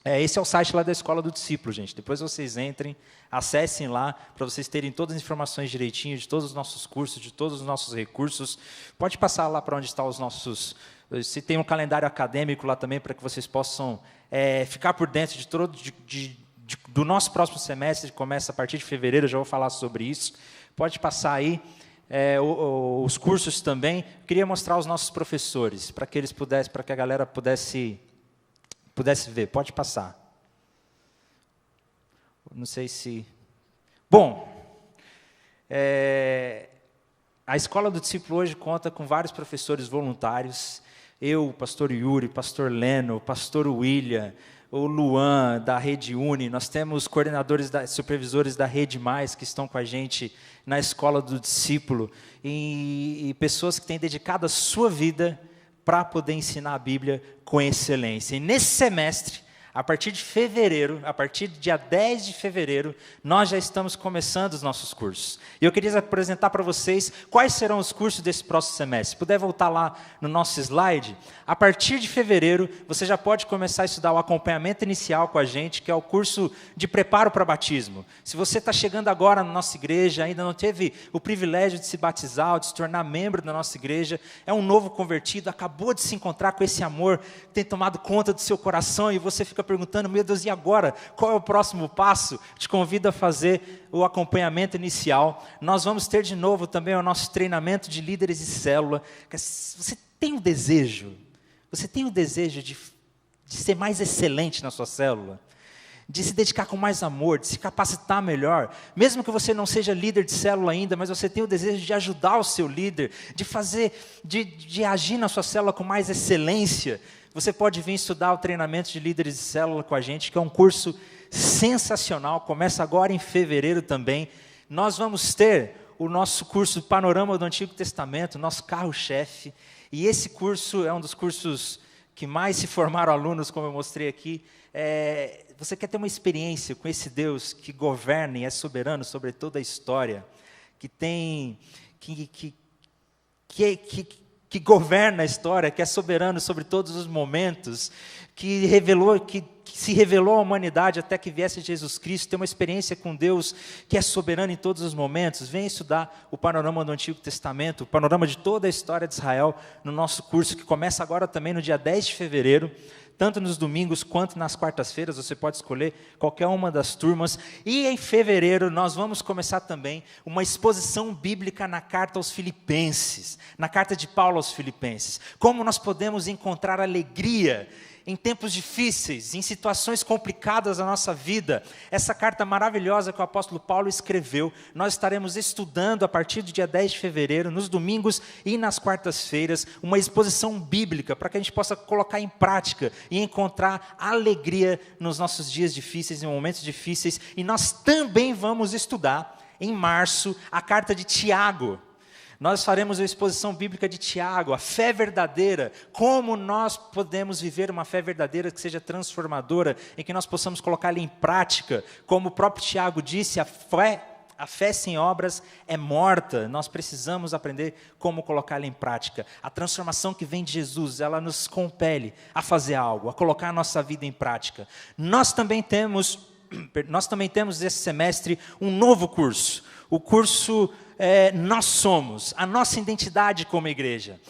Esse é o site lá da Escola do Discípulo, gente. Depois vocês entrem, acessem lá, para vocês terem todas as informações direitinho, de todos os nossos cursos, de todos os nossos recursos. Pode passar lá para onde estão os nossos... Se tem um calendário acadêmico lá também, para que vocês possam ficar por dentro do nosso próximo semestre, que começa a partir de fevereiro, eu já vou falar sobre isso. Pode passar aí. Os cursos também. Eu queria mostrar os nossos professores, para que eles pudessem, para que a galera pudesse ver. Pode passar. Não sei se... Bom, a Escola do Discípulo hoje conta com vários professores voluntários. Eu, o pastor Yuri, o pastor Leno, o pastor William, o Luan, da Rede Uni. Nós temos coordenadores, supervisores da Rede Mais, que estão com a gente na Escola do Discípulo. E pessoas que têm dedicado a sua vida para poder ensinar a Bíblia com excelência. E nesse semestre, a partir de fevereiro, a partir do dia 10 de fevereiro, nós já estamos começando os nossos cursos. E eu queria apresentar para vocês quais serão os cursos desse próximo semestre. Se puder voltar lá no nosso slide, a partir de fevereiro, você já pode começar a estudar o acompanhamento inicial com a gente, que é o curso de preparo para batismo. Se você está chegando agora na nossa igreja, ainda não teve o privilégio de se batizar, ou de se tornar membro da nossa igreja, é um novo convertido, acabou de se encontrar com esse amor que tem tomado conta do seu coração, e você fica perguntando, meu Deus, e agora? Qual é o próximo passo? Te convido a fazer o acompanhamento inicial. Nós vamos ter de novo também o nosso treinamento de líderes de célula. Você tem o desejo de ser mais excelente na sua célula? de se dedicar com mais amor, de se capacitar melhor, mesmo que você não seja líder de célula ainda, mas você tem o desejo de ajudar o seu líder, de agir na sua célula com mais excelência, você pode vir estudar o treinamento de líderes de célula com a gente, que é um curso sensacional, começa agora em fevereiro também. Nós vamos ter o nosso curso Panorama do Antigo Testamento, nosso carro-chefe, e esse curso é um dos cursos que mais se formaram alunos, como eu mostrei aqui. Você quer ter uma experiência com esse Deus que governa e é soberano sobre toda a história, que governa a história, que é soberano sobre todos os momentos, que se revelou à humanidade até que viesse Jesus Cristo, ter uma experiência com Deus que é soberano em todos os momentos. Venha estudar o panorama do Antigo Testamento, o panorama de toda a história de Israel, no nosso curso, que começa agora também no dia 10 de fevereiro, tanto nos domingos quanto nas quartas-feiras, você pode escolher qualquer uma das turmas. E em fevereiro nós vamos começar também uma exposição bíblica na carta aos Filipenses, na carta de Paulo aos Filipenses. Como nós podemos encontrar alegria em tempos difíceis, em situações complicadas da nossa vida. Essa carta maravilhosa que o apóstolo Paulo escreveu, nós estaremos estudando a partir do dia 10 de fevereiro, nos domingos e nas quartas-feiras, uma exposição bíblica, para que a gente possa colocar em prática e encontrar alegria nos nossos dias difíceis, em momentos difíceis. E nós também vamos estudar, em março, a carta de Tiago. Nós faremos a exposição bíblica de Tiago, a fé verdadeira, como nós podemos viver uma fé verdadeira que seja transformadora, em que nós possamos colocá-la em prática. Como o próprio Tiago disse, a fé sem obras é morta. Nós precisamos aprender como colocá-la em prática. A transformação que vem de Jesus, ela nos compele a fazer algo, a colocar a nossa vida em prática. Nós também temos esse semestre um novo curso, o curso Nós Somos, a nossa identidade como igreja.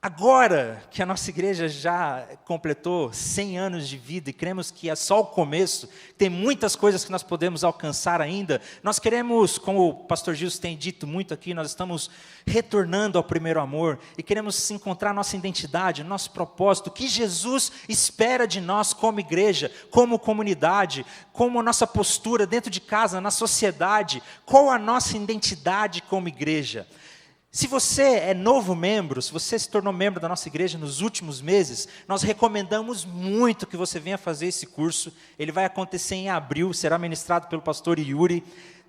Agora que a nossa igreja já completou 100 anos de vida e cremos que é só o começo, tem muitas coisas que nós podemos alcançar ainda, nós queremos, como o pastor Gilson tem dito muito aqui, nós estamos retornando ao primeiro amor e queremos encontrar nossa identidade, nosso propósito, o que Jesus espera de nós como igreja, como comunidade, como a nossa postura dentro de casa, na sociedade, qual a nossa identidade como igreja. Se você é novo membro, se você se tornou membro da nossa igreja nos últimos meses, nós recomendamos muito que você venha fazer esse curso. Ele vai acontecer em abril, será ministrado pelo pastor Yuri.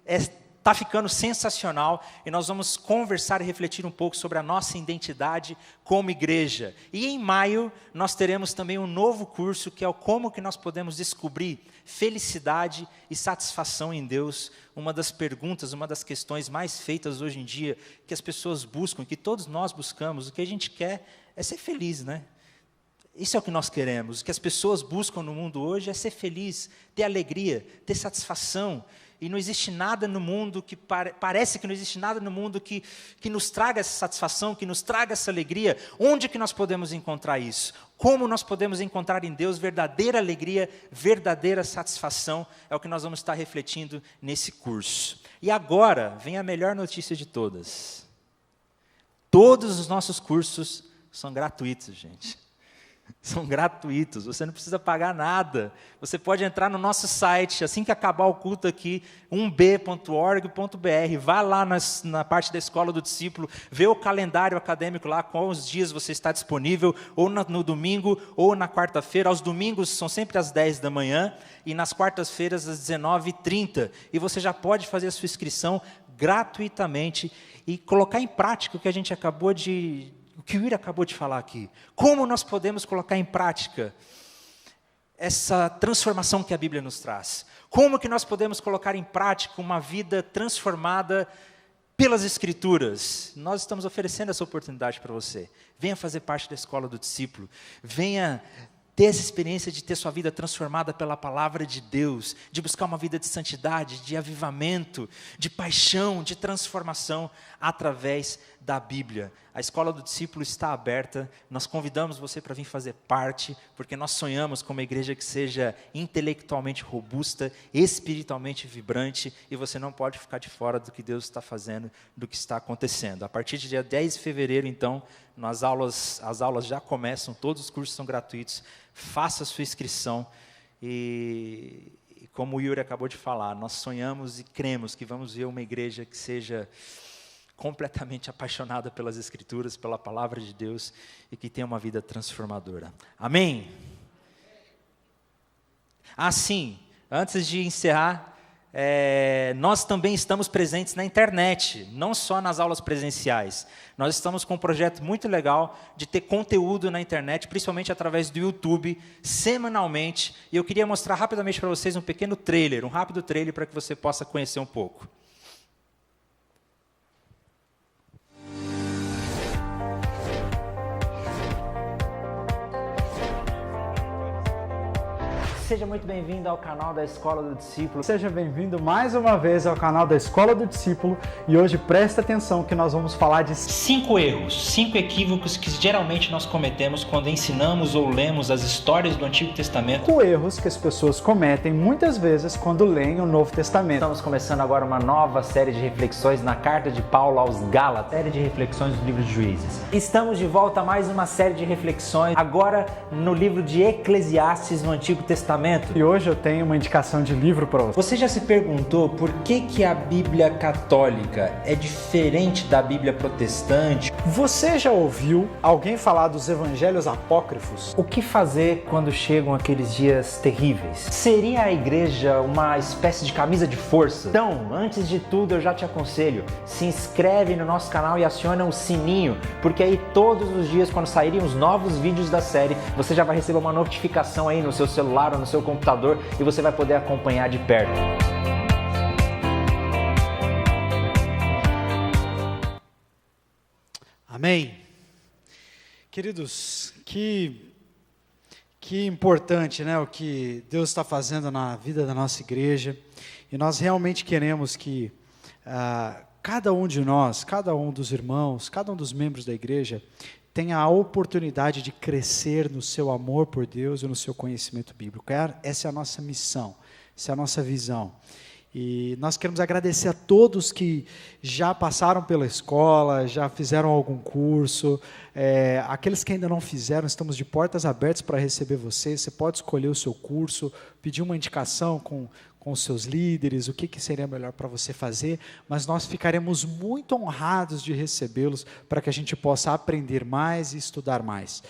Está ficando sensacional e nós vamos conversar e refletir um pouco sobre a nossa identidade como igreja. E em maio nós teremos também um novo curso que é o como que nós podemos descobrir felicidade e satisfação em Deus. Uma das perguntas, uma das questões mais feitas hoje em dia, que as pessoas buscam, que todos nós buscamos, o que a gente quer é ser feliz, né? Isso é o que nós queremos, o que as pessoas buscam no mundo hoje é ser feliz, ter alegria, ter satisfação. E não existe nada no mundo que parece que não existe nada no mundo que nos traga essa satisfação, que nos traga essa alegria. Onde que nós podemos encontrar isso? Como nós podemos encontrar em Deus verdadeira alegria, verdadeira satisfação? É o que nós vamos estar refletindo nesse curso. E agora vem a melhor notícia de todas. Todos os nossos cursos são gratuitos, gente. São gratuitos, você não precisa pagar nada. Você pode entrar no nosso site, assim que acabar o culto aqui, 1b.org.br, vá lá na parte da Escola do Discípulo, vê o calendário acadêmico lá, quais dias você está disponível, ou no domingo, ou na quarta-feira. Aos domingos são sempre às 10 da manhã, e nas quartas-feiras às 19h30. E você já pode fazer a sua inscrição gratuitamente e colocar em prática o que o que o Yuri acabou de falar aqui. Como nós podemos colocar em prática essa transformação que a Bíblia nos traz? Como que nós podemos colocar em prática uma vida transformada pelas Escrituras? Nós estamos oferecendo essa oportunidade para você. Venha fazer parte da Escola do Discípulo. Venha ter essa experiência de ter sua vida transformada pela palavra de Deus, de buscar uma vida de santidade, de avivamento, de paixão, de transformação através da Bíblia. A Escola do Discípulo está aberta, nós convidamos você para vir fazer parte, porque nós sonhamos com uma igreja que seja intelectualmente robusta, espiritualmente vibrante, e você não pode ficar de fora do que Deus está fazendo, do que está acontecendo. A partir do dia 10 de fevereiro, então, as aulas já começam, todos os cursos são gratuitos, faça a sua inscrição E como o Yuri acabou de falar, nós sonhamos e cremos que vamos ver uma igreja que seja completamente apaixonada pelas Escrituras, pela Palavra de Deus e que tenha uma vida transformadora. Amém? Assim, antes de encerrar, nós também estamos presentes na internet, não só nas aulas presenciais. Nós estamos com um projeto muito legal de ter conteúdo na internet, principalmente através do YouTube, semanalmente. E eu queria mostrar rapidamente para vocês um pequeno trailer, um rápido trailer para que você possa conhecer um pouco. Seja muito bem-vindo ao canal da Escola do Discípulo. Seja bem-vindo mais uma vez ao canal da Escola do Discípulo e hoje presta atenção que nós vamos falar de 5 erros, 5 equívocos que geralmente nós cometemos quando ensinamos ou lemos as histórias do Antigo Testamento. 5 erros que as pessoas cometem muitas vezes quando leem o Novo Testamento. Estamos começando agora uma nova série de reflexões na carta de Paulo aos Gálatas, série de reflexões do livro de Juízes. Estamos de volta a mais uma série de reflexões, agora no livro de Eclesiastes no Antigo Testamento. E hoje eu tenho uma indicação de livro para você. Você já se perguntou por que a Bíblia católica é diferente da Bíblia protestante? Você já ouviu alguém falar dos evangelhos apócrifos? O que fazer quando chegam aqueles dias terríveis? Seria a igreja uma espécie de camisa de força? Então, antes de tudo, eu já te aconselho, se inscreve no nosso canal e aciona o sininho, porque aí todos os dias, quando saírem os novos vídeos da série, você já vai receber uma notificação aí no seu celular ou no seu computador e você vai poder acompanhar de perto. Amém. Queridos, que importante, né, o que Deus está fazendo na vida da nossa igreja, e nós realmente queremos que cada um de nós, cada um dos irmãos, cada um dos membros da igreja tenha a oportunidade de crescer no seu amor por Deus e no seu conhecimento bíblico. Essa é a nossa missão, essa é a nossa visão. E nós queremos agradecer a todos que já passaram pela escola, já fizeram algum curso, aqueles que ainda não fizeram, estamos de portas abertas para receber vocês. Você pode escolher o seu curso, pedir uma indicação com os seus líderes, o que seria melhor para você fazer, mas nós ficaremos muito honrados de recebê-los para que a gente possa aprender mais e estudar mais.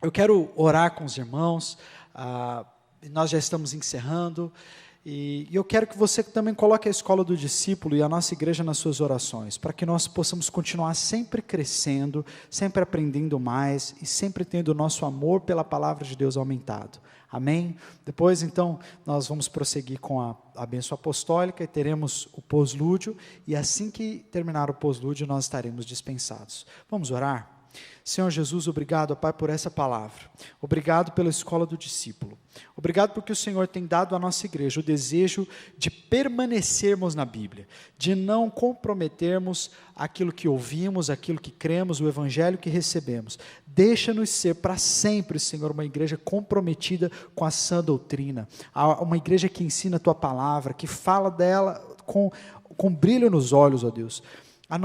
Eu quero orar com os irmãos, nós já estamos encerrando, e eu quero que você também coloque a Escola do Discípulo e a nossa igreja nas suas orações, para que nós possamos continuar sempre crescendo, sempre aprendendo mais e sempre tendo o nosso amor pela palavra de Deus aumentado. Amém? Depois, então, nós vamos prosseguir com a bênção apostólica e teremos o pós-lúdio, e assim que terminar o pós-lúdio, nós estaremos dispensados. Vamos orar? Senhor Jesus, obrigado, Pai, por essa palavra. Obrigado pela Escola do Discípulo. Obrigado porque o Senhor tem dado à nossa igreja o desejo de permanecermos na Bíblia, de não comprometermos aquilo que ouvimos, aquilo que cremos, o Evangelho que recebemos. Deixa-nos ser para sempre, Senhor, uma igreja comprometida com a sã doutrina, uma igreja que ensina a Tua palavra, que fala dela com brilho nos olhos, ó Deus. A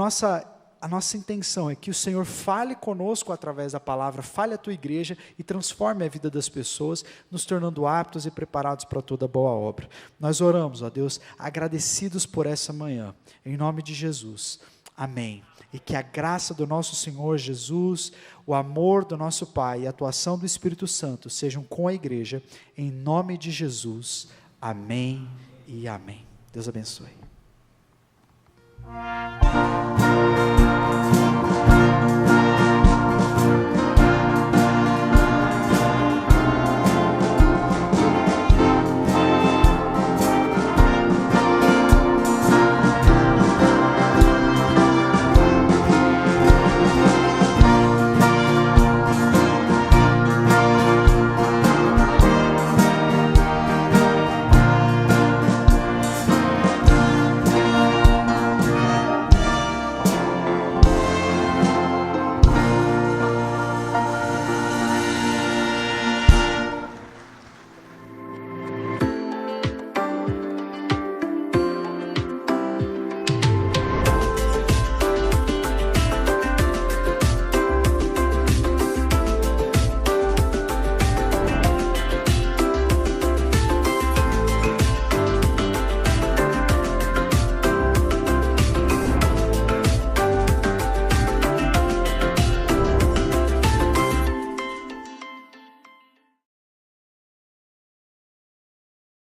nossa intenção é que o Senhor fale conosco através da palavra, fale a Tua igreja e transforme a vida das pessoas, nos tornando aptos e preparados para toda boa obra. Nós oramos, ó Deus, agradecidos por essa manhã, em nome de Jesus. Amém. E que a graça do nosso Senhor Jesus, o amor do nosso Pai e a atuação do Espírito Santo sejam com a igreja, em nome de Jesus. Amém e amém. Deus abençoe.